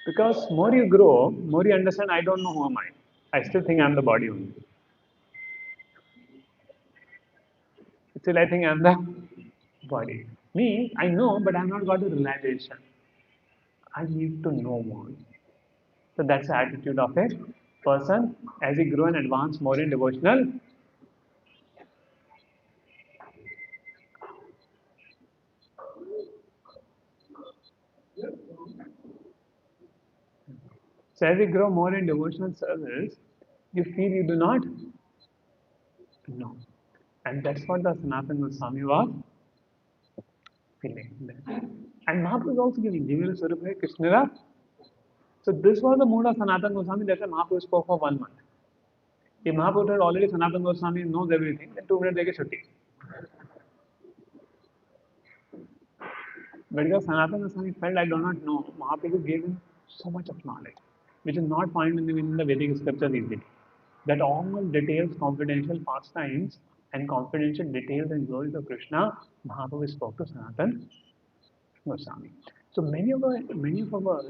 Because more you grow, more you understand, I don't know who am I. I still think I'm the body only. Still, I think I'm the body. Me, I know, but I've not got the realization. I need to know more. So that's the attitude of a person as he grow and advance more in devotional. So as you grow more in devotional service, you feel you do not know. And that's what the Sanatana Goswami was feeling. And Mahaprabhu is also giving Jivana Swarupa Krishna. So this was the mood of Sanatana Goswami that Mahaprabhu spoke for 1 month. If Mahaprabhu had already Sanatana Goswami knows everything, then 2 minutes they get shutti. But because Sanatana Goswami felt I do not know, Mahaprabhu gave him so much of knowledge, which is not found in the Vedic scriptures easily. That all details, confidential pastimes, and confidential details and glories of Krishna, Mahaprabhu spoke to Sanatana Goswami. So many of our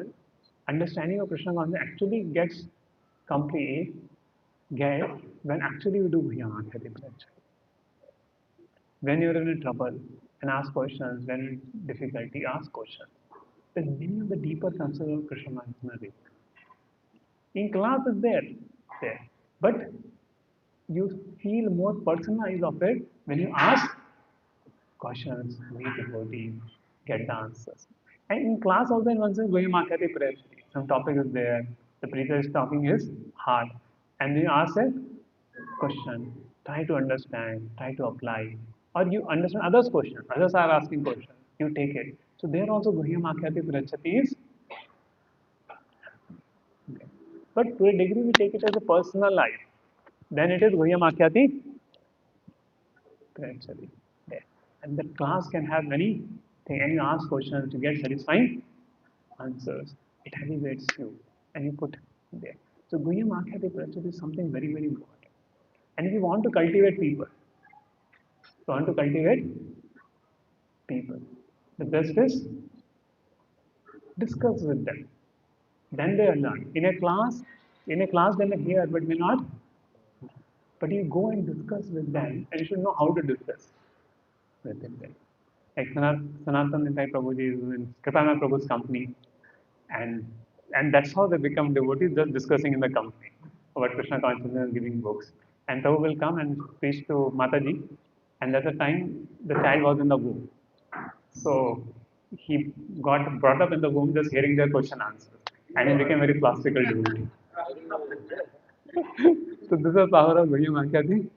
understanding of Krishna consciousness actually gets complete get when actually we do Bhyamakhyati Prajna. When you're in trouble and ask questions, when in difficulty, ask questions. Then many of the deeper concepts of Krishna consciousness in class is there. But you feel more personalized of it when you ask questions, meet devotees, get the answers. And in class also, in one sense, going Makati prayer. Some topic is there, the preacher is talking is hard. And then you ask a question, try to understand, try to apply, or you understand others' question. Others are asking questions, you take it. So there also Guhya Makyati Prachati is there. But to a degree we take it as a personal life. Then it is Guhya Makyati Prachati. There. And the class can have many things, and you ask questions to get satisfying answers. It elevates you and you put there. So Guhya Makyati Prachati is something very, very important. And if you want to cultivate people, people. The best is discuss with them. Then they learn. In a class they may hear but may not. But you go and discuss with them, and you should know how to discuss with them. Like Sanatan Nitai Prabhuji is in Kripana Prabhu's company, and that's how they become devotees, just discussing in the company about Krishna consciousness, giving books. And Prabhu will come and preach to Mataji, and at the time the child was in the womb. So he got brought up in the womb just hearing their question answers, and he became very classical devotee. So this is the power of Guhya Makyati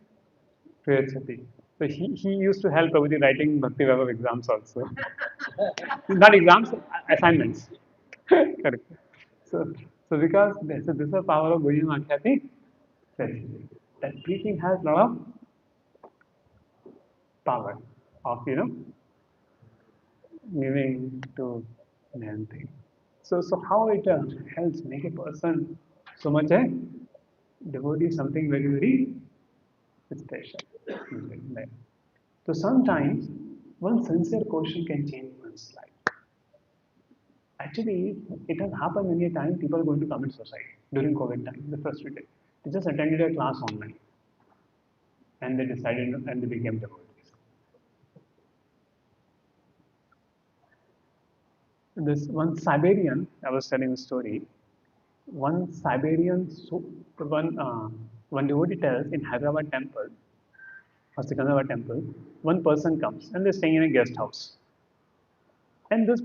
Prayachati. So he used to help Prabhuji writing Bhakti Vaibhav exams also. Not exams, assignments. Correct. So, so because this is the power of Guhya Makyati Prayachati. That preaching has a lot of power of giving to man thing. So how it helps make a person so much a devotee something very very special. Right. So sometimes one sincere question can change one's life. Actually, it has happened many a time. People are going to commit suicide during COVID time. The frustrated. They just attended a class online and they decided and they became devotees. This one Siberian, I was telling a story. One Siberian, one devotee tells in Hyderabad temple or Secunderabad temple, one person comes and they're staying in a guest house. And this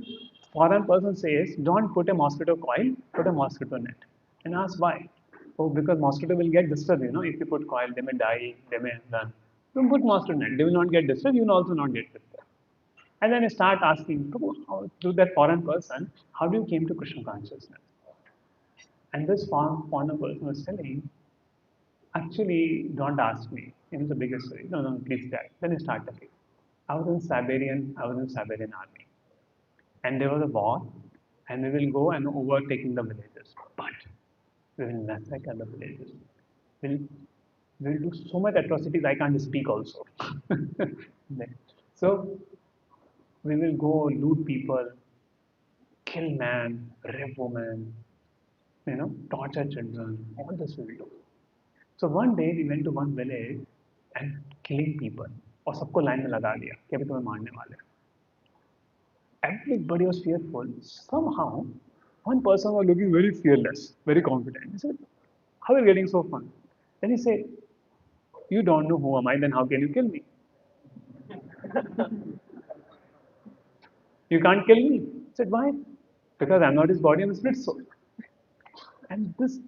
foreign person says, don't put a mosquito coil, put a mosquito net. And ask why. Oh, because mosquito will get disturbed, if you put coil, they may die, they may run. Don't put mosquito net, they will not get disturbed, you will also not get disturbed. And then you start asking, to that foreign person, how do you came to Krishna consciousness? And this foreign person was telling, actually, don't ask me. It was the biggest story. No, no, please tell. Then he started telling. I was in Siberian army. And there was a war, and we will go and overtaking the villages. But we will massacre the villages. We'll, we'll do so much atrocities I can't speak also. So we will go loot people, kill man, rape women, torture children, all this we will do. So one day we went to one village and killing people. और सबको line में लगा दिया कि अभी तुम्हें मारने वाले हैं. Everybody was fearful. Somehow, one person was looking very fearless, very confident. He said, how are you getting so fun? Then he said, you don't know who am I, then how can you kill me? You can't kill me. I said, why? Because I'm not his body, I'm a spirit soul. And this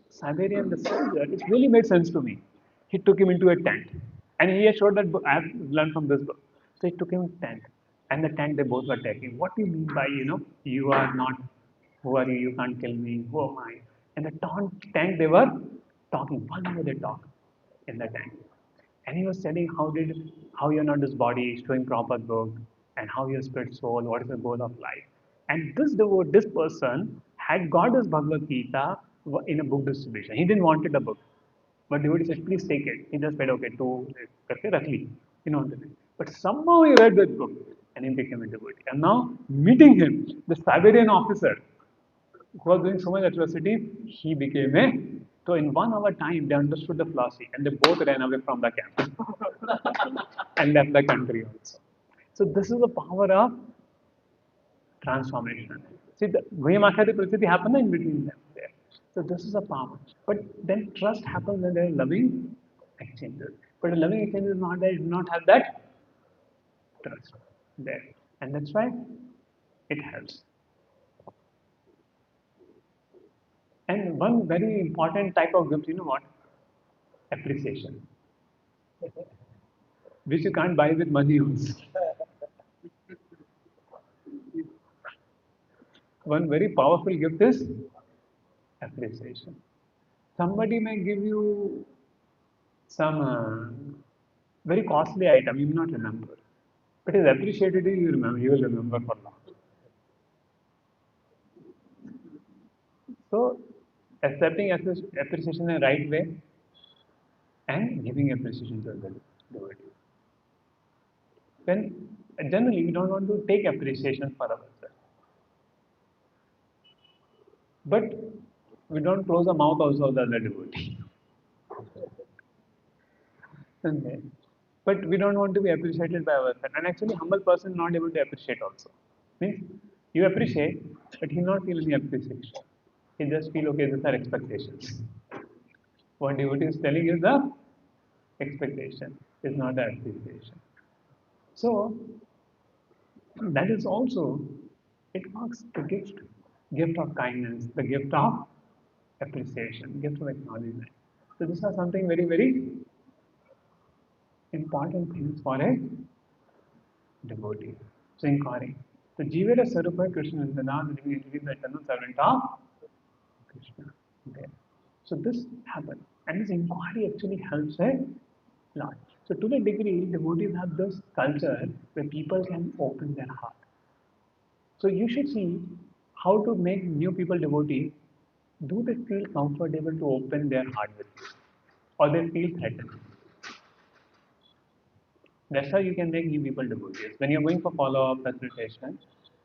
Siberian, the soldier, it really made sense to me. He took him into a tent. And he had showed that book, I have learned from this book. So he took him in a tent. And the tent they both were taking. What do you mean by, you are not, who are you can't kill me, who am I? And the tent they were talking. 1 hour they talked in the tent. And he was telling how you're not this body, showing proper book, and how you're spirit soul, what is the goal of life. And this person had got his Bhagavad Gita in a book distribution. He didn't want it a book. But devotee said, please take it. He just said, okay, two, करके रख ली. You know, but somehow he read that book and he became a devotee. And now meeting him, the Siberian officer who was doing so much atrocity, he became a. So in 1 hour time, they understood the philosophy and they both ran away from the camp and left the country also. So this is the power of transformation. See, the Guhyamakya Prachiti happened in between them there. So this is a power. But then trust happens when there are loving exchanges. But a loving exchange is not there, it does not have that trust there. And that's why it helps. And one very important type of gift, you know what? Appreciation, which you can't buy with money also. One very powerful gift is appreciation. Somebody may give you some very costly item, you may not remember. But is appreciated, you remember, you will remember for long. So, accepting appreciation in the right way and giving appreciation to the devotee. Then, generally, we don't want to take appreciation for ourselves. But we don't close the mouth also of the other devotee. Okay. But we don't want to be appreciated by ourselves. And actually, humble person not able to appreciate also. Means you appreciate, but he not feel any appreciation. He just feel okay, these are expectations. What devotee is telling is the expectation, is not the appreciation. So that is also it marks the gift of kindness, the gift of appreciation, gift of acknowledgement. So these are something very, very important things for a devotee. So inquiring. So Jivera Sarupa Krishna is the non living entity, the eternal servant of Krishna. Okay. So this happens. And this inquiry actually helps a lot. So to the degree devotees have this culture where people can open their heart. So you should see how to make new people devotees. Do they feel comfortable to open their heart with you? Or they feel threatened? That's how you can make new people devotees. When you're going for follow-up facilitation.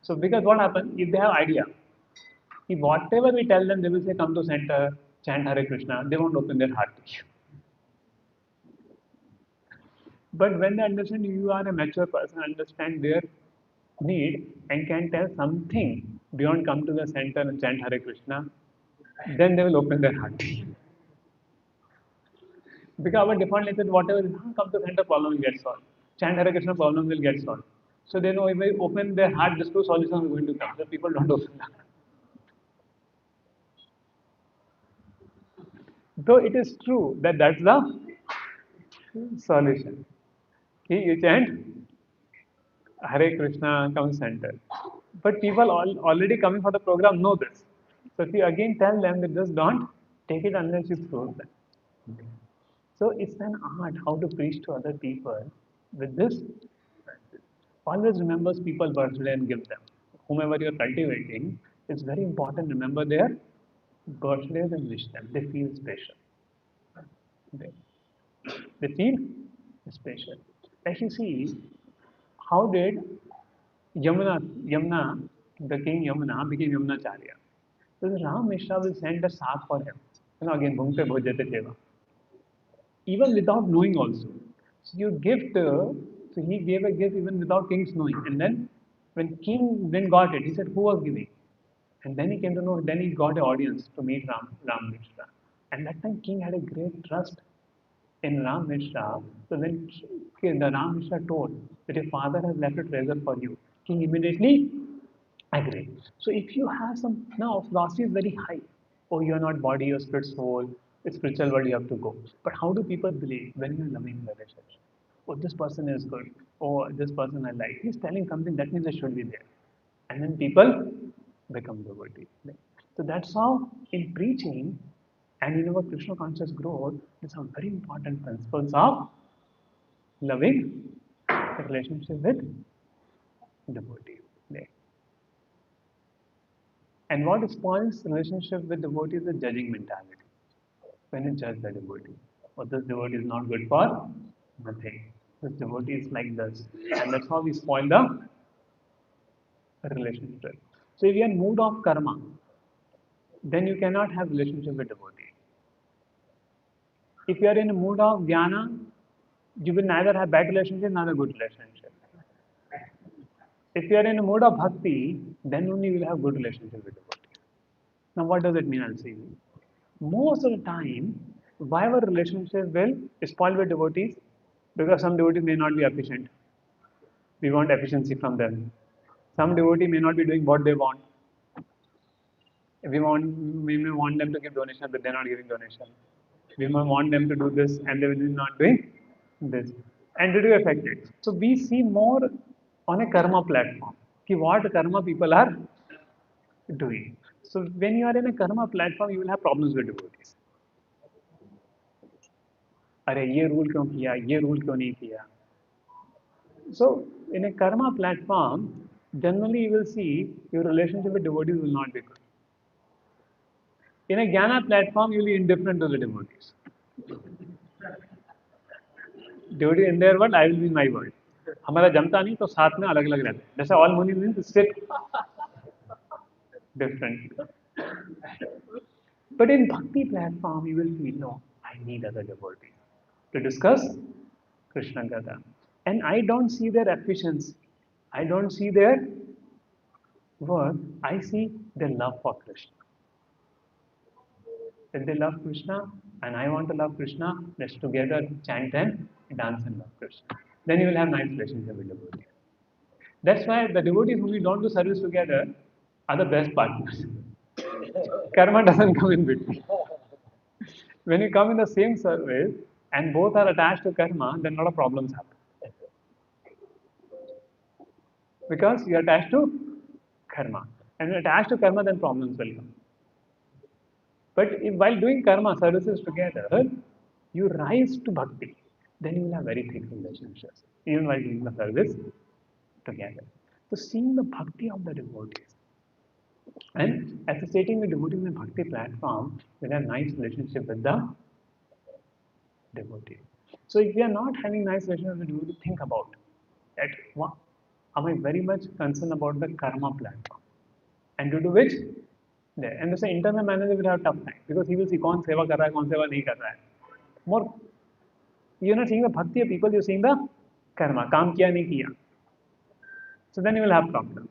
So because what happens, if they have idea, if whatever we tell them, they will say, come to center, chant Hare Krishna, they won't open their heart to you. But when they understand you are a mature person, understand their need and can tell something beyond come to the center and chant Hare Krishna, then they will open their heart to you. Because our default nature is whatever is come to center, problem will get solved. Chant Hare Krishna, problem will get solved. So they know if they open their heart, this two solutions are going to come. The people don't open that. Though it is true that that's the solution. You chant Hare Krishna, come center. But people already coming for the program know this. So if you again tell them, they just don't take it unless you prove them. So it's an art how to preach to other people with this. Always remembers people's birthday and give them. Whomever you're cultivating, it's very important to remember their birthdays and wish them. They feel special. They, they feel special. Like you see, how did Yamuna, the king Yamuna became Yamunacharya? So the Ram Mishra will send a sack for him. Again, Bhumpe Bhojate Seva. Even without knowing also. So you gift, so he gave a gift even without king's knowing. And then when king then got it, he said, who was giving? And then he came to know, then he got an audience to meet Ram Mishra. And that time king had a great trust in Ram Mishra. So when the Ram Mishra told that your father has left a treasure for you, king immediately agreed. So if you have some, now philosophy is very high. Oh, you are not body, you're spirit, soul. It's spiritual world you have to go. But how do people believe when you're loving the relationship? Oh, this person is good. Oh, this person I like. He's telling something that means I should be there. And then people become devotees. So that's how in preaching and in our Krishna conscious growth, there's some very important principles of loving the relationship with devotees. And what spoils relationship with devotee is the judging mentality. When you judge the devotee, or this devotee is not good for nothing. This devotee is like this. And that's how we spoil the relationship. So if you are in mood of karma, then you cannot have relationship with devotee. If you are in a mood of jnana, you will neither have bad relationship nor a good relationship. If you are in a mood of bhakti, then only you will have good relationship with devotee. Now what does it mean? I'll see you. Most of the time, why our relationship will spoil with devotees? Because some devotees may not be efficient. We want efficiency from them. Some devotee may not be doing what they want. We may want them to give donation, but they're not giving donation. We may want them to do this, and they will be not doing this. And it will affect it. So we see more on a karma platform. What karma people are doing. So when you are in a karma platform, you will have problems with devotees. अरे ये rule क्यों किया, ये rule क्यों नहीं किया. So in a karma platform, generally you will see your relationship with devotees will not be good. In a jnana platform, you will be indifferent to the devotees. Devotee in their world, I will be in my world. हमारा जमता नहीं तो साथ में अलग अलग रहते हैं. जैसे all मुनि means sit different. But in bhakti platform, you will feel no, I need other devotees to discuss Krishna Gata. And I don't see their efficiency. I don't see their work. I see their love for Krishna. If they love Krishna and I want to love Krishna, let's together chant and dance and love Krishna. Then you will have nice relationship with devotees. That's why the devotees who we don't do service together are the best partners. Karma doesn't come in between. When you come in the same service and both are attached to karma, then a lot of problems happen. Because you are attached to karma. And when you are attached to karma, then problems will come. But if while doing karma services together, you rise to bhakti, then you will have very thick relationships, even while doing the service together. So seeing the bhakti of the devotees. And associating with devotees in a bhakti platform will have nice relationship with the devotee. So if we are not having nice relationship with the devotee, think about that. Am I very much concerned about the karma platform? And due to which, and the internal manager will have a tough time because he will see कौन सेवा कर रहा है, कौन सेवा नहीं कर रहा है. More, you're not seeing the bhakti of people, you're seeing the karma. काम किया नहीं किया. So then you will have problems.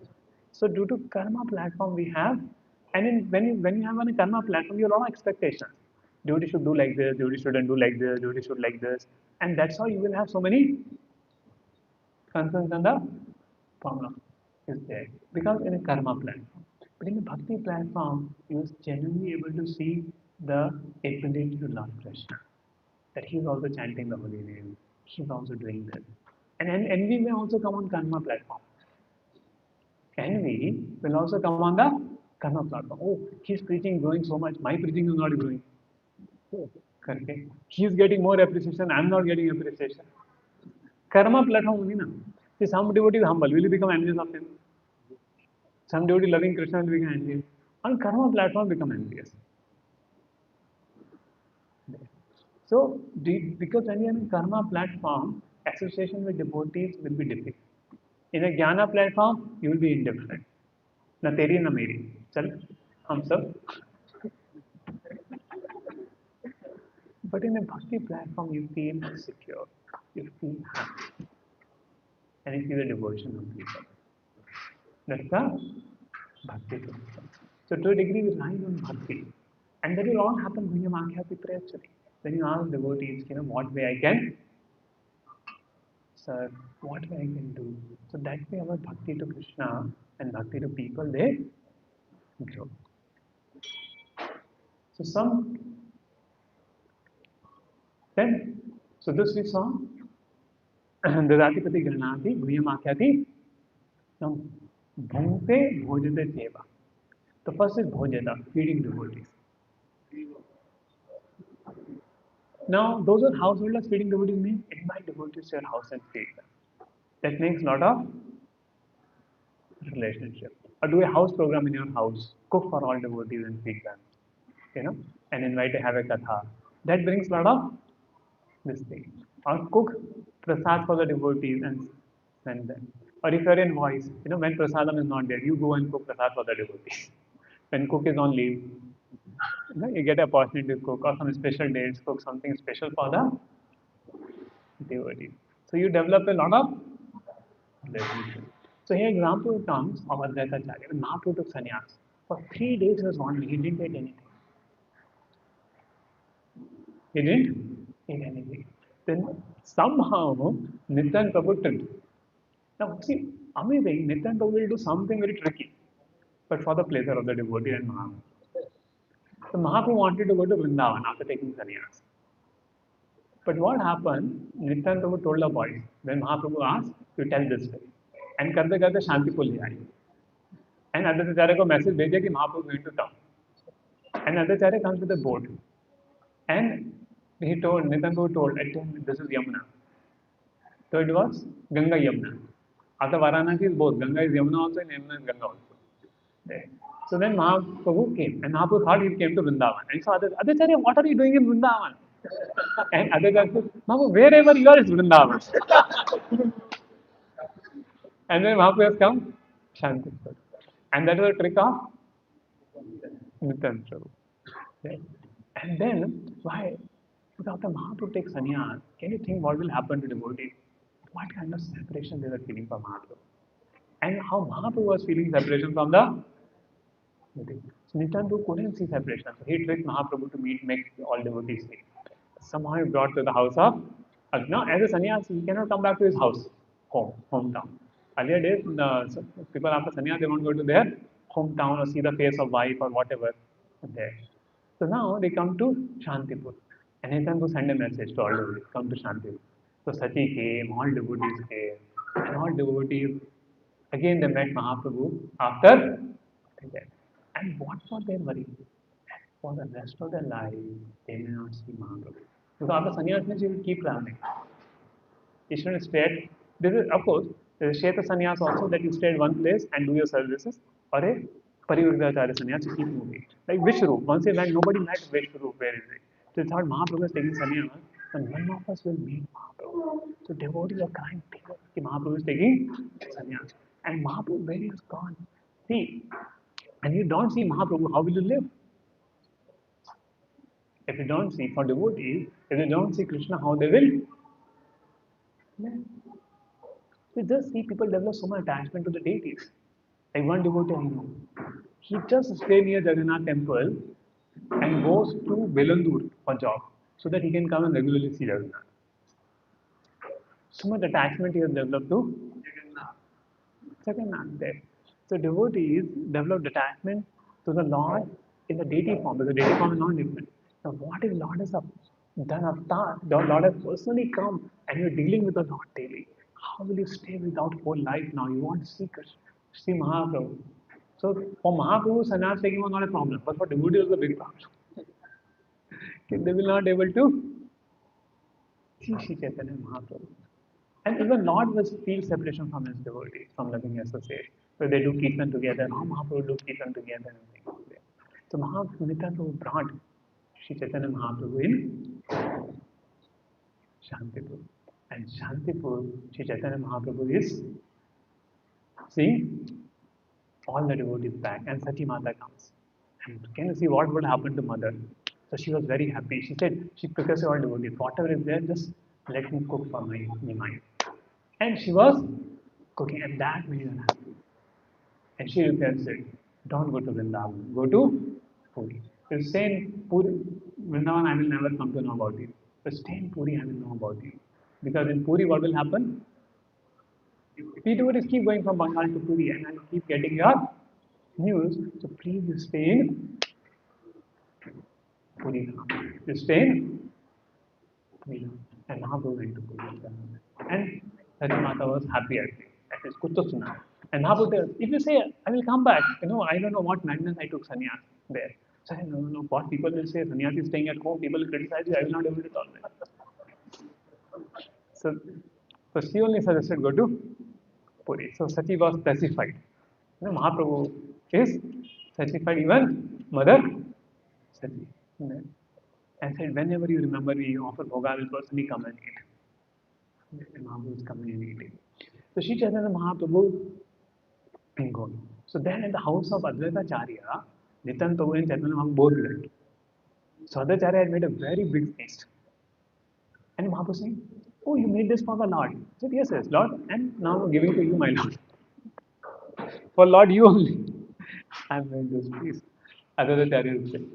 So due to karma platform we have, and when you have on a karma platform, you have a lot of expectations. Devotee should do like this, devotee shouldn't do like this, devotee should like this, and that's how you will have so many concerns and the problem is there because in a karma platform. But in a bhakti platform, you are genuinely able to see the ability to love Krishna. That he is also chanting the holy name, he is also doing this. And envy may also come on karma platform. Envy will also come on the karma platform. Oh, his preaching is growing so much, my preaching is not growing. Okay. He is getting more appreciation, I am not getting appreciation. Karma platform only na. See, some devotee is humble, will you become envious of him? Some devotee loving Krishna will become envious. On karma platform become envious. So, because when you are in karma platform, association with devotees will be difficult. In a jnana platform, you will be indifferent. Na teri na meri. Chal, hum sab. But in a bhakti platform, you feel secure, you feel happy, and you feel the devotion of people. That's the bhakti platform. So to a degree, we rely on bhakti. And that will all happen when you actually. When you ask devotees, what way I can serve, what way I can do. So that way our bhakti to Krishna and bhakti to people, they grow. So so this we saw, Dadatipati Granati, Guyamakyati, Bhunte Bhojate Seva. The first is Bhojata, feeding devotees. Now, those are householders feeding devotees means invite devotees to your house and feed them. That makes a lot of relationship. Or do a house program in your house, cook for all devotees and feed them, and invite to have a katha. That brings a lot of this thing. Or cook prasad for the devotees and send them. Or if you're in voice, when prasadam is not there, you go and cook prasad for the devotees. When cook is on leave, you get a opportunity to cook, or some special days, cook something special for the devotees. So you develop a lot of relationship. So here example comes of Advaita Acharya. When Mahaprabhu took sannyas, for 3 days he was wandering, he didn't eat anything. He didn't eat anything. Then somehow Nityan Prabhu tripped. Now, see, amazing, Nityananda will do something very tricky, but for the pleasure of the devotee and Mahaprabhu. So Mahaprabhu wanted to go to Vrindavan after taking sannyas. But what happened? Nityananda Prabhu told the boys, when Mahaprabhu asked, to tell this story. And करते करते शांतिपुर ले आई. And Aditya को message भेजे कि Mahaprabhu going to come. And Aditya comes with a boat. And he told, Nityananda told, this is Yamuna. So it was Ganga Yamuna. After Varanasi is both. Ganga is Yamuna also and Yamuna is Ganga also. There. So then Mahaprabhu came. And Mahaprabhu thought he came to Vrindavan. And he saw Aditya, what are you doing in Vrindavan? And Aditya said, Mahaprabhu, wherever you are is Vrindavan. And then Mahaprabhu has come, Shantipur. And that was a trick of Nityananda Prabhu. Right? And then, why? Because after Mahaprabhu takes sannyas, can you think what will happen to devotees? What kind of separation they were feeling from Mahaprabhu? And how Mahaprabhu was feeling separation from the devotee. So Nityananda Prabhu couldn't see separation. So he tricked Mahaprabhu to make all devotees see. Somehow he brought to the house of now as a sannyas, he cannot come back to his house, hometown. Earlier days, so people after sannyas, they won't go to their hometown or see the face of wife or whatever there. So now they come to Shantipur. And he can to send a message to all devotees, come to Shantipur. So Sachi came, all devotees came, and all devotees, again they met Mahaprabhu after death. And what was their worry? For the rest of their life, they may not see Mahaprabhu. Because after sannyas means you will keep traveling. You shouldn't stay at, this is, of course, there is Sheta sannyas also that you stay at one place and do your services, or a Parivrajacharya sannyas, you keep moving. Like Vishru, once he went, nobody met Vishru, where is it? So they thought Mahaprabhu is taking sannyas, and none of us will meet Mahaprabhu. So devotees are crying tears that Mahaprabhu is taking sannyas. And Mahaprabhu, where he has gone? See, and you don't see Mahaprabhu, how will you live? If you don't see, for devotees, if they don't see Krishna, how they will? We just see people develop so much attachment to the deities. Like one devotee I know, he just stays near Jagannath temple and goes to Belandur for job so that he can come and regularly see Jagannath. So much attachment he has developed to Jagannath there. So devotees develop attachment to the Lord in the deity form, because the deity form is not different. Now, what if Lord is done avatar? The Lord has personally come and you're dealing with the Lord daily. How will you stay without whole life now? You want to see Krishna, see Mahaprabhu. So for Mahaprabhu, sannyas taking was not a problem, but for devotees it was a big problem. They will not able to see Shri Chaitanya Mahaprabhu. And even Lord will feel separation from his devotees, from loving associates. So they do kirtan together, how Mahaprabhu do kirtan together and things like that. So Mahaprabhu brought Sri Chaitanya Mahaprabhu in Shantipur. And Shantipur, Sri Chaitanya Mahaprabhu is seeing all the devotees back, and Sati Mata comes. And can you see what would happen to mother? So she was very happy. She said, she prepares all devotees. Whatever is there, just let me cook for my mind. And she was cooking, and that made her happy. And she requested, don't go to Vrindavan, go to Puri. If you stay in Puri, Vrindavan, I will never come to know about you. But stay in Puri, I will know about you. Because in Puri, what will happen? We devotees keep going from Bengal to Puri, and I keep getting your news. So please you stay in Puri. You stay in Puri. And Mahaprabhu went to Puri. And Sati Mata was happy at least. At least, kuch to suna. And Mahaprabhu tells, if you say, I will come back, I don't know what madness I took sannyas there. So I no, no, what people will say, sannyas is staying at home, people will criticize you, I will not be able to tolerate. So, so she only suggested go to Puri. So Sati was specified. Mahaprabhu is specified even Mother Sati. And said, whenever you remember me, you offer bhoga, I will personally come and eat. And Mahaprabhu is coming and eating. So Sri Chaitanya Mahaprabhu and gone. So then at the house of Advaitacharya, Nityananda Prabhu and Chaitanya Mahaprabhu both left. So Advaitacharya had made a very big feast. And Mahaprabhu saying, oh, you made this for the Lord. I said, yes, yes, Lord, and now I'm giving to you, my Lord. For Lord, you only. I'm made this feast. Advaitacharya said,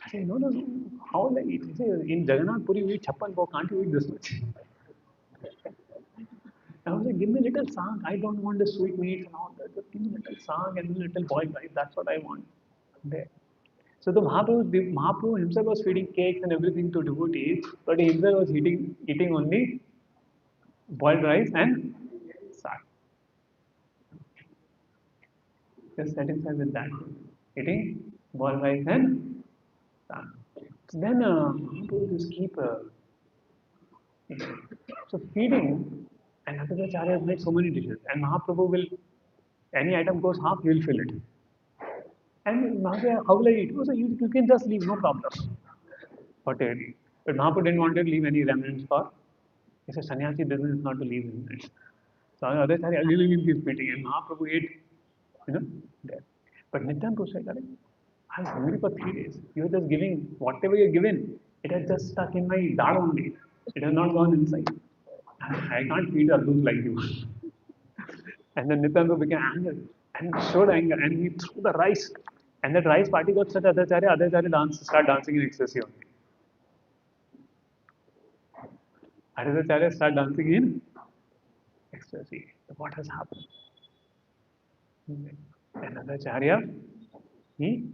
I said, no, no, no. How will I eat? He said, in Jagannath Puri, we eat chappan bho, can't you eat this much? I was like, give me a little sang. I don't want the sweet meats and all that. Just give me a little sang and a little boiled rice. That's what I want. There. So the Mahaprabhu himself was feeding cakes and everything to devotees, but he himself was eating only boiled rice and sang. Just satisfied with that. Eating boiled rice and sang. Then Mahaprabhu just keep eating. So feeding, and Acharya has made so many dishes, and Mahaprabhu will, any item goes half, he will fill it. And Mahaprabhu, how will I eat? Oh, so you can just leave, no problem. Whatever. But Mahaprabhu didn't want to leave any remnants for. He said, sannyasi business is not to leave remnants. So other side, again keeps eating, and Mahaprabhu ate, you know, there. But Nityananda said, I was hungry for 3 days. You are just giving whatever you're given. It has just stuck in my dal only. It has not gone inside. I can't feed others like you. And then Nityananda became angry and showed anger, and he threw the rice. And that rice party got such Adhacharya start dancing in ecstasy only. Adhacharya start dancing in ecstasy. What has happened? And Adhacharya, he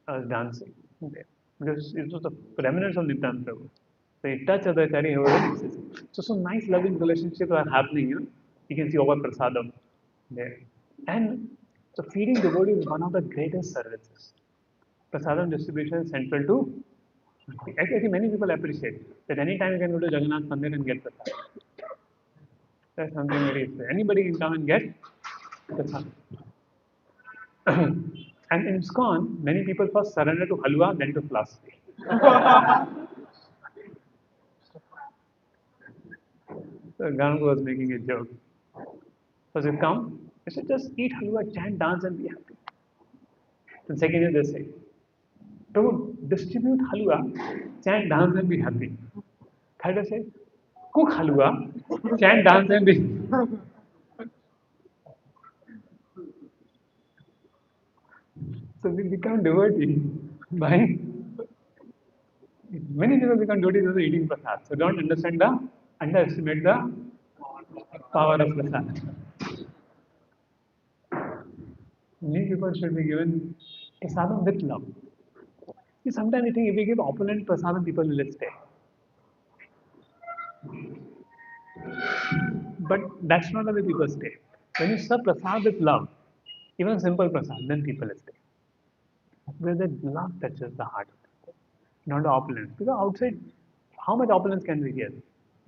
was dancing there. Because it was the remnants of Nityananda. So he touched Adhacharya, he was in ecstasy. So nice loving relationships are happening. You can see over prasadam there. And so feeding devotee is one of the greatest services. Prasadam distribution is central to. I think many people appreciate that anytime you can go to Jagannath Mandir and get prasad. That's something very. Anybody can come and get prasad. And in ISKCON, many people first surrender to halwa, then to philosophy. So Gangu was making a joke. So you come, you should just eat halwa, chant, dance, and be happy. The second year they say, Prabhu, distribute halwa, chant, dance, and be happy. Third year say, cook halwa, chant, dance, and be. So we become devotee by many people become devotees also eating prasad. So don't underestimate the power of prasad. Many people should be given prasadam with love. See, sometimes I think if we give opulent prasadam, people will stay. But that's not the way people stay. When you serve prasad with love, even simple prasad, then people stay. Where the love touches the heart, not the opulence. Because outside, how much opulence can we give?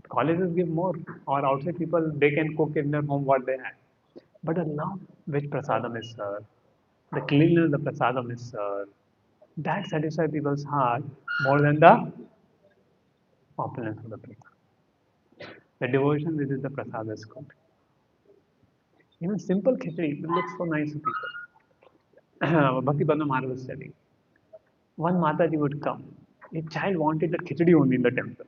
Colleges give more, or outside people, they can cook in their home what they have. But the love which prasadam is served, the cleanliness the prasadam is served, that satisfies people's heart more than the opulence of the place. The devotion which is the prasad is good. Even simple khichdi, it looks so nice to people. Bhakti Padma Maharaj was telling. One Mataji would come. A child wanted the khichdi only in the temple.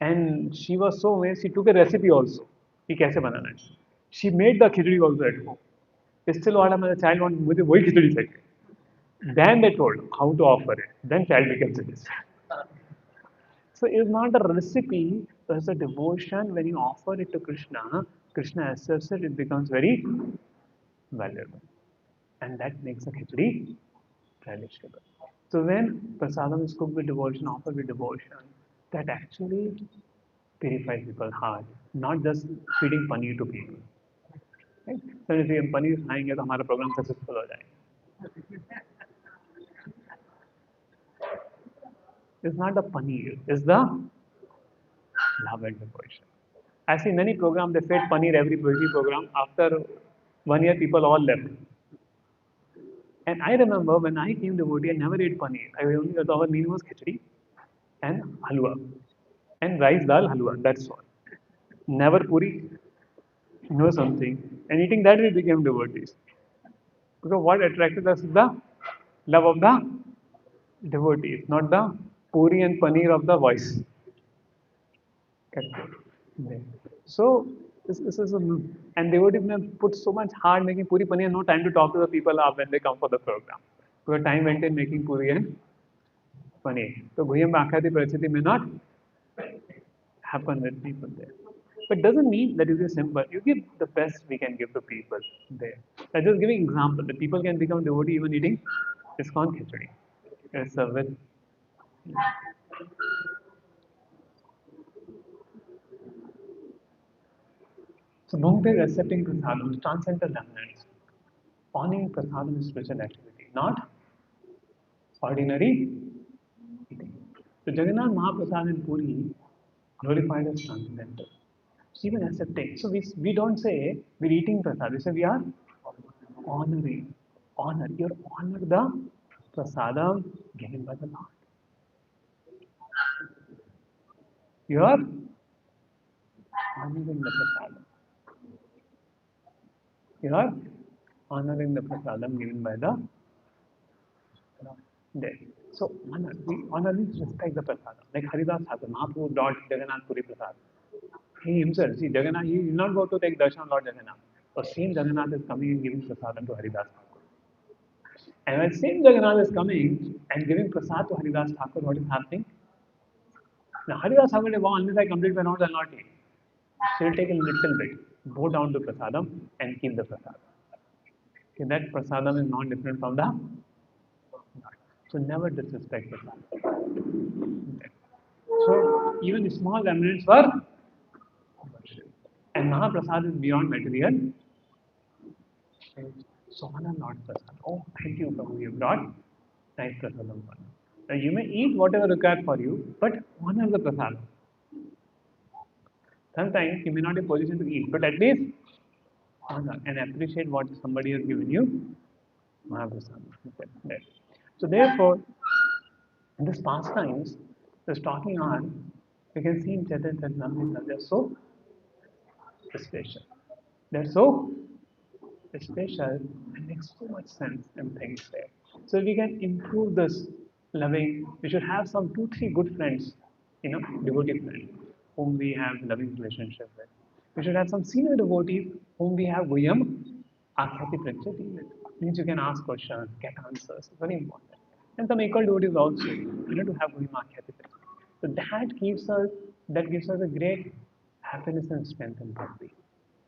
And she was so amazed, she took a recipe also. कि कैसे बनाना है. She made the khichdi also at home. Still what my child wanted, मुझे वही खिचड़ी चाहिए. Then they told how to offer it. Then child becomes satisfied. So it's not a recipe, it's a devotion. When you offer it to Krishna, Krishna accepts it, it becomes very valuable. And that makes the khichdi relishable. So when prasadam is cooked with devotion, offered with devotion, that actually purifies people's heart, not just feeding paneer to people. Right? So if हम पनीर खाएंगे तो हमारा programme successful हो जाएगा. It's not the paneer, it's the love and devotion. I see many programs, they fed paneer every program. After 1 year, people all left. And I remember when I came to Devotee, I never ate paneer. I only got our meal was khichdi and halwa. And rice, dal, halwa, that's all. Never puri, no something. And eating that, we became devotees. Because what attracted us is the love of the devotees, not the puri and paneer of the voice. Correct. Yeah. So this is and devotees put so much hard making puri paneer, no time to talk to the people when they come for the program. Because time went in making puri and paneer. So Guyam Akhati Parachiti may not happen with people there. But doesn't mean that it is simple. You give the best we can give to people there. I'm just giving example that people can become devotee even eating ISKCON khichdi. It's with so Bhakti is accepting prasadam, transcendental laments. Honoring prasadam is spiritual activity, not ordinary eating. So Jagannath Mahaprasad in Puri glorified as transcendental. Even accepting. So we don't say we're eating prasad. We say we are honoring. Honor. You're honor the prasadam given by the Lord. You are honoring the prasadam. You are honoring the prasadam given by the Lord. There. So honor. We honor means respect the prasadam. Like Haridas Thakur, Mahaprabhu brought Jagannath Puri Prasad. He himself, see Jagannath, he will not go to take darshan of Lord Jagannath. But same Jagannath is coming and giving prasadam to Haridas Thakur. And when same Jagannath is coming and giving prasad to Haridas Thakur, what is happening? Now Haridas Thakur will go unless I complete my rounds, I'll not eat. So he'll take a little bit, go down to prasadam and keep the prasadam. Okay, that prasadam is not different from the Lord. So never disrespect prasadam. Okay. So even small remnants were worship. And Mahaprasad is beyond material. So honor Lord Prasad. Oh, thank you, Prabhu, you brought nice prasadam. Now you may eat whatever required for you, but honor the prasadam. Sometimes you may not be in position to eat, but at least honor and appreciate what somebody has given you. Mahaprasad. Okay. So therefore, in this pastimes, this talking on, we can see in Chaitanya Charitamrita, they're so special. They're so special and makes so much sense and things there. So we can improve this loving. We should have some 2, 3 good friends, devotee friends, whom we have loving relationship with. We should have some senior devotees whom we have Guyam Akhyati Prachati with. Means you can ask questions, get answers. It's very important. And some equal devotees also, to have Guyam Akhyati Prachati. So that gives us a great happiness and strength and bhakti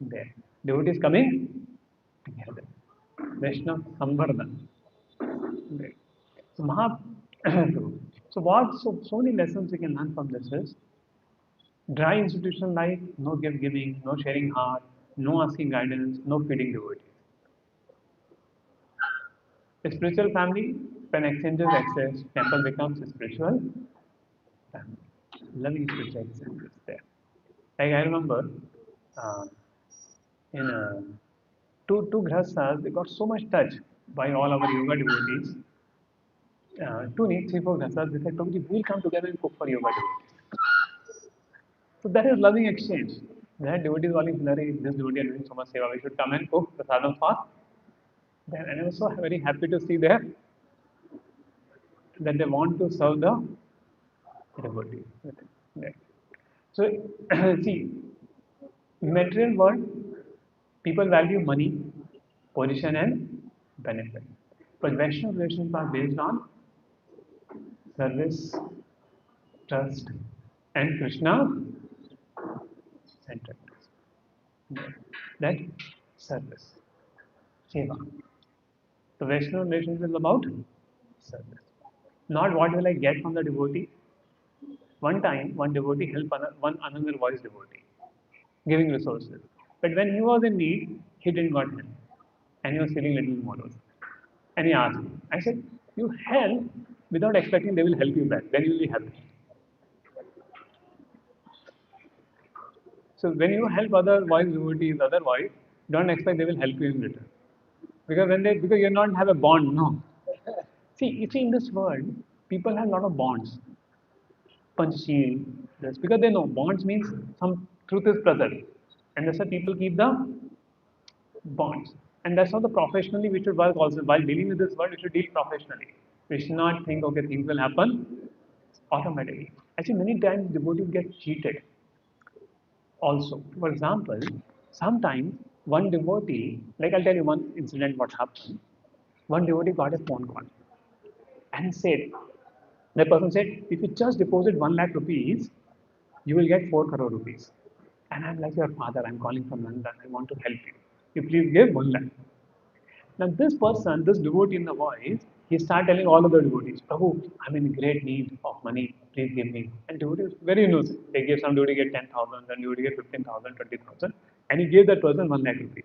there. Devotees coming together. Vaishnav Sambardhan. Right. So so many lessons we can learn from this is dry institutional life, no gift giving, no sharing heart, no asking guidance, no feeding devotees. A spiritual family, when exchanges exist, temple becomes a spiritual family. Loving spiritual exchanges there. Like I remember uh, in two grahasthas, they got so much touched by all our yoga devotees. Two need 3, 4 grahasthas, they said, Prabhuji, we'll come together and cook for yoga devotees. So that is loving exchange. That devotee is calling, this devotee is doing so much seva, we should come and cook prasadam for them. And I was so very happy to see there that they want to serve the devotee. Yeah. So, see, material world, people value money, position, and benefit. But Vaishnava relations are based on service, trust, and Krishna centeredness. That service, seva. The Vaishnava relations is about service. Not what will I get from the devotee. One time, one devotee helped one another voice devotee, giving resources. But when he was in need, he didn't got help. And he was feeling little morose. And he asked me, I said, you help without expecting they will help you back. Then you will be happy. So when you help other voice devotees, otherwise, don't expect they will help you in return. Because you not have a bond, no. See in this world, people have a lot of bonds. Panchasheel, this because they know bonds means some truth is present, and that's why people keep the bonds. And that's how the professionally we should work also. While dealing with this world, we should deal professionally. We should not think, okay, things will happen automatically. Actually, many times devotees get cheated also. For example, sometimes one devotee, like I'll tell you one incident what happened. One devotee got a phone call and said, the person said, if you just deposit 1 lakh rupees, you will get 4 crore rupees. And I'm like your father, I'm calling from London, I want to help you. You please give 1 lakh. Now this person, this devotee in the voice, he started telling all of the devotees, Prabhu, I'm in great need of money, please give me. And devotee was very innocent. They gave some devotee get 10,000, then devotee get 15,000, 20,000, and he gave that person 1 lakh rupees.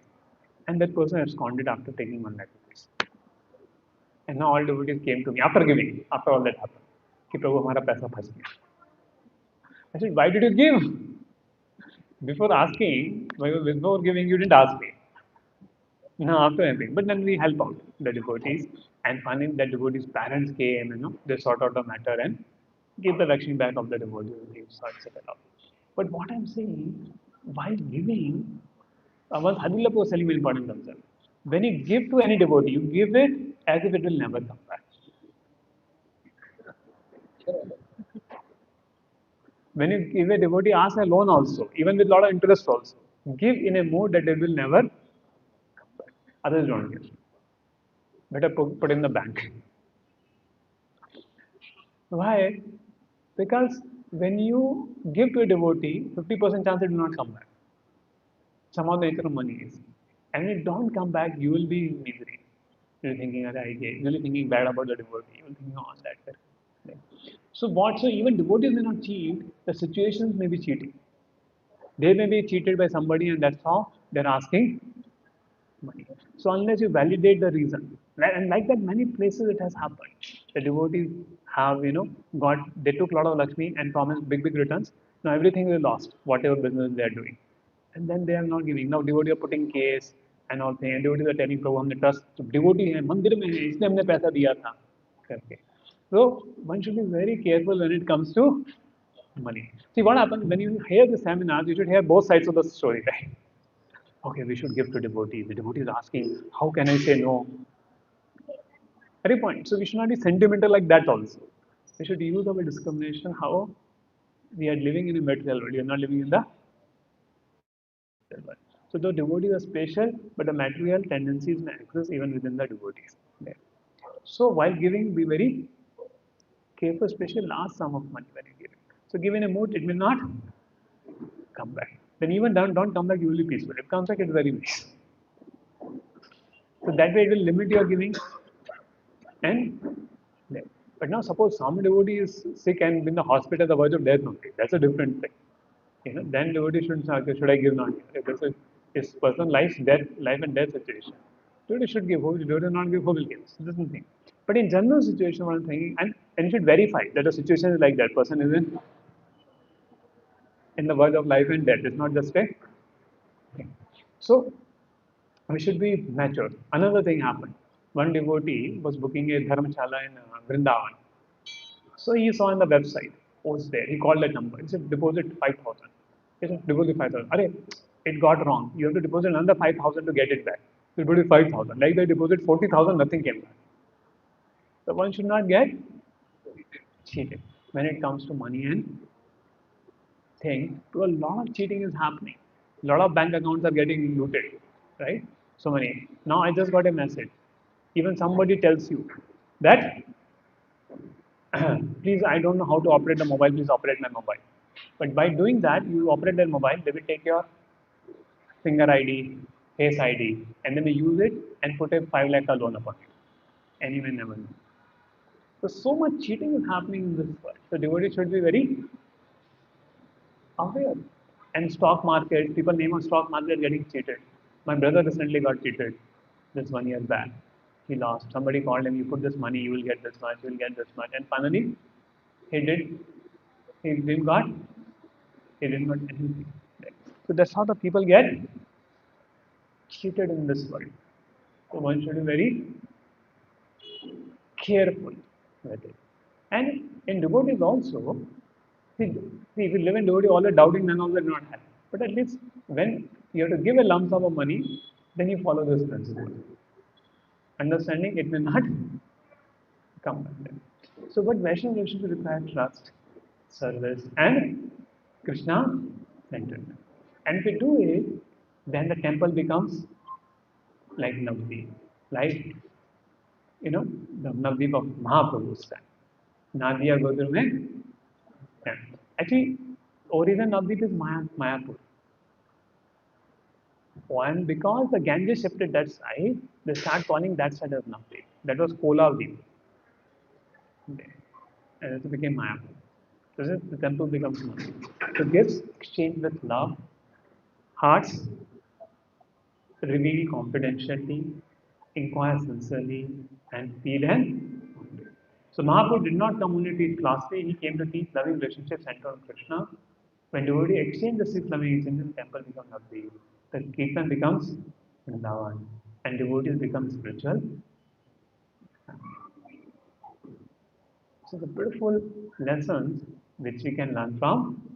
And that person absconded after taking 1 lakh rupees. And now all devotees came to me after giving, after all that happened. कि प्रभु हमारा पैसा फंस गया. I said, why did you give? Before asking, before giving, you didn't ask me. No, after everything. But then we help out the devotees. And finally, the devotees' parents came, they sort out the matter and give the vaccine back of the devotee. They sort it out. But what I'm saying, while giving, once Hadilapa was telling me important concept. When you give to any devotee, you give it as if it will never come back. When you give a devotee, ask a loan also, even with a lot of interest also. Give in a mood that it will never come back. Others don't give. Better put in the bank. Why? Because when you give to a devotee, 50% chance it will not come back. Somehow the nature of money is. And when it don't come back, you will be in misery. You're thinking, I gave. You'll be thinking bad about the devotee. You'll think, oh, that. So what? So even devotees may not cheat. The situations may be cheating. They may be cheated by somebody, and that's how they're asking money. So unless you validate the reason, and like that, many places it has happened. The devotees have, got they took a lot of Lakshmi and promised big returns. Now everything is lost, whatever business they are doing, and then they are not giving. Now devotees are putting case and all things, and devotees are telling Prabhu हमने trust तो devotee है मंदिर में है इसलिए हमने पैसा दिया था करके. So one should be very careful when it comes to money. See what happens when you hear the seminars, you should hear both sides of the story, right? Okay, we should give to devotee. The devotee is asking, how can I say no? Very point. So we should not be sentimental like that also. We should use our discrimination how we are living in a material world. We are not living in the material world. So the devotees are special, but the material tendencies may exist even within the devotees. Yeah. So while giving, be very careful, especially last sum of money when you give it. So given a mood, it will not come back. Then even don't come back, you will be peaceful. If it comes back, it's very nice. So that way it will limit your giving. And but now suppose some devotee is sick and in the hospital at the verge of death only. That's a different thing. Then devotee should say, okay, should I give not give? If it's his person life and death situation. Devotee should give, who devotee not give, who will give? So this is the thing. But in general situation, what I'm thinking, and you should verify that the situation is like that. Person is in the verge of life and death. It's not just a thing. So we should be mature. Another thing happened. One devotee was booking a dharmshala in Vrindavan. So he saw on the website, post there, he called that number. He said, deposit 5,000. He said, deposit 5,000. Arey, it got wrong. You have to deposit another 5,000 to get it back. So deposit 5,000. Like they deposit 40,000, nothing came back. So one should not get cheated when it comes to money and things. Because a lot of cheating is happening. A lot of bank accounts are getting looted, right? So many. Now I just got a message. Even somebody tells you that please, I don't know how to operate the mobile, please operate my mobile. But by doing that, you operate their mobile, they will take your finger ID, face ID, and then they use it and put a 5 lakh loan upon it. And you may never know. So much cheating is happening in this world. So devotees should be very aware. And stock market, people name of stock market getting cheated. My brother recently got cheated this 1 year back. He lost. Somebody called him, you put this money, you will get this much, you will get this much. And finally, he did. He didn't got. He didn't got anything. So that's how the people get cheated in this world. So one should be very careful with it. And in devotees also, if you live in devotee, all the doubting, none of that not happen. But at least when you have to give a lump sum of money, then you follow this principle. Understanding it may not come back then. So, but Vaishnava relationship requires trust, service, and Krishna centeredness. And if we do it, then the temple becomes like Navdeep, like the Navdeep of Mahaprabhu's time. Nadia Godur mein. Actually, origin Navdeep is Mayapur. And because the Ganges shifted that side, they start calling that side as Navdeep. That was Kolavdeep. Okay. And it became Mayapur. So the temple becomes Navdeep. So gifts exchanged with love, hearts reveal confidentially, inquire sincerely, and feed and so Mahaprabhu did not come only to teach philosophy, he came to teach loving relationships centered on Krishna. When devotee exchange the six loving exchanges, the temple becomes Navdeep. The Kirtan becomes Vrindavan. And devotees become spiritual. So the beautiful lessons which we can learn from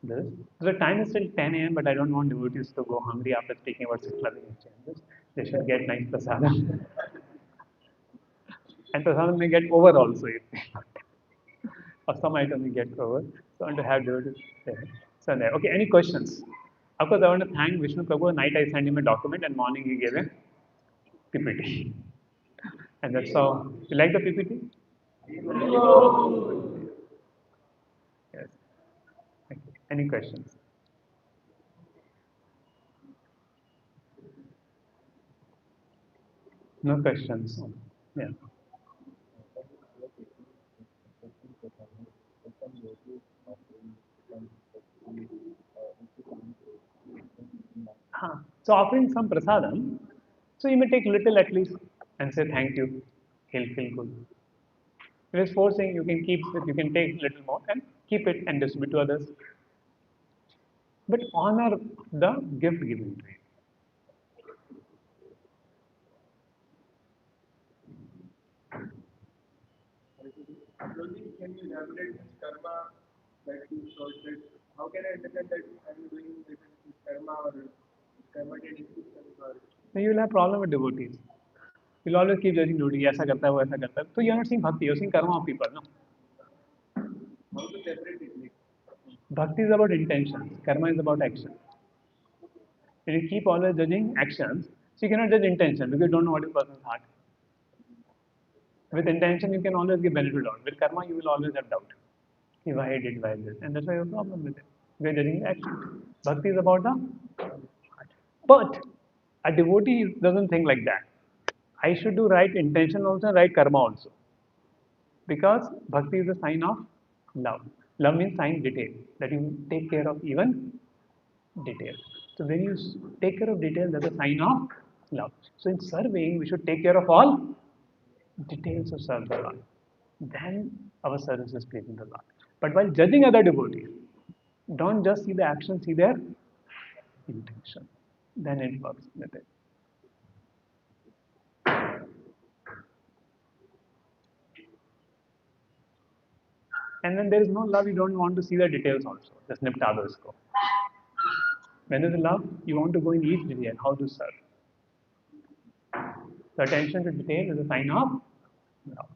this. So the time is still 10 a.m., but I don't want devotees to go hungry after speaking about six loving exchanges. They should get nice prasadam. And prasadam may get over also if they or some items we get over. So I want to have devotees there. So there. Okay, any questions? Of course, I want to thank Vishnu Prabhu. Night I sent him a document and morning he gave a PPT. And that's how, you like the PPT? Yes. Okay. Any questions? No questions. Yeah. So offering some prasadam, so you may take little at least and say thank you. He'll feel good. If it's forcing, you can keep it, you can take little more and keep it and distribute to others. But honor the gift given to you. Slowly, can you elaborate this karma that you showed that? How can I understand that I'm doing this karma or karma getting system or So you will have problem with devotees. You'll always keep judging devotee. ऐसा करता है वो ऐसा करता है. So you're not seeing bhakti, you're seeing karma of people. No? how to separate it? Like, Bhakti is about intentions. Karma is about action. If you keep always judging actions, so you cannot judge intention because you don't know what is person's heart. With intention, you can always give benefit out. With karma, you will always have doubt. If I did, why this? And that's why you have a problem with it. We are judging action. Bhakti is about the heart. But a devotee doesn't think like that. I should do right intention also, right karma also. Because bhakti is a sign of love. Love means sign detail, that you take care of even detail. So when you take care of detail, that's a sign of love. So in serving, we should take care of all details of serve the Lord. Then our service is pleasing the Lord. But while judging other devotees, don't just see the action, see their intention. Then it works with it. And when there is no love, you don't want to see the details also. Just nipta do isko. When there is love, you want to go in each detail, how to serve. The attention to detail is a sign of love.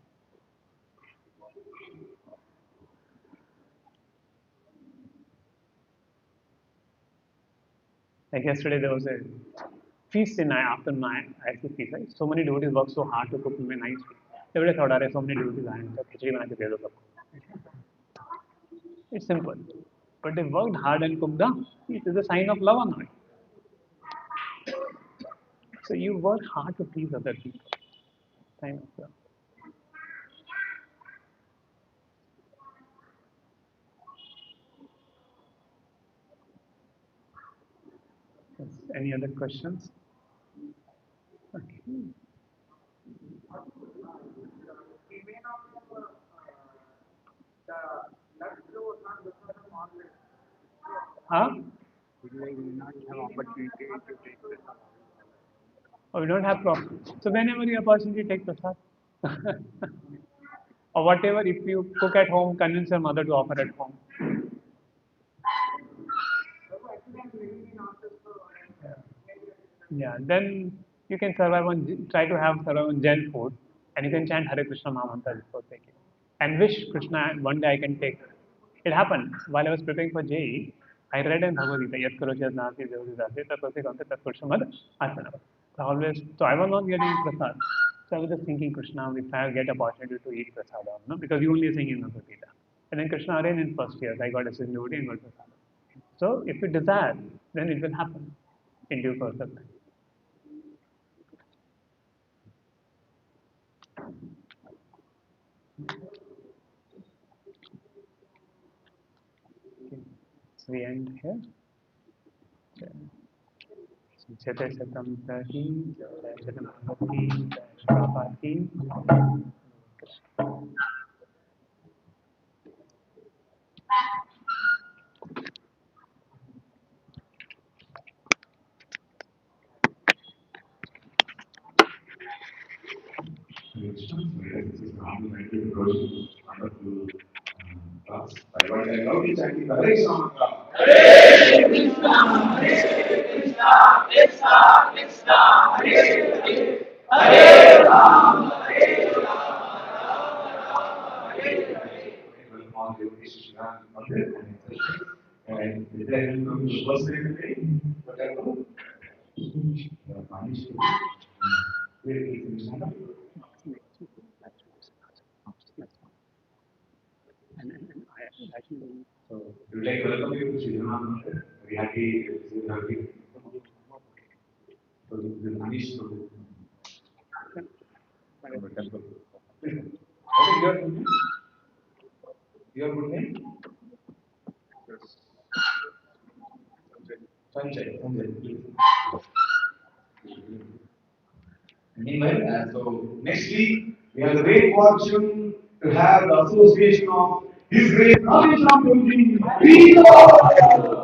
Like yesterday, there was a feast in after my IC feast. Right? So many devotees work so hard to cook me a nice feast. Everybody thought, "Arey, so many devotees are so khichdi bana ke de do sabko." It's simple, but they worked hard and cooked the feast. It's a sign of love or not? So you work hard to please other people. Sign of love. Yes. Any other questions? Okay. Huh? we will not have opportunity to take this. Or we don't have problem. So whenever you have opportunity, take prasad. Or whatever, if you cook at home, convince your mother to offer at home. Yeah, then you can survive on, try to have survive on Jain food, and you can chant Hare Krishna Mahamantra before taking. And wish Krishna one day I can take. It happened while I was preparing for JE. I read in Bhagavad Gita, Yat Karo Chad Nasi Devasi Dasi, Tatpasi Kante Tat Purusham Arpana. So always, so I was not getting prasad. So I was just thinking, Krishna, if I get opportunity to eat prasad, no? Because you only sing in Bhagavad Gita. And then Krishna arranged in first year, I got a devotee and got prasad. So if you desire, then it will happen. in due course of time. Okay. So we end here. Jai Shatam Prahi, Jai Shatam Bhakti, Jai Prabhupada. Wonderful class. I love this and Hare Krishna. All the Krishna and then come to the first day, whatever. And I actually. So, we would like to welcome you to Sridhar. Very happy to have you. So, this is Anish to the temple. What is your good name? Your good name? Sanjay. Sanjay. Meanwhile, so next week we have the great fortune to have the association of His Great Ravi Shankar Ji.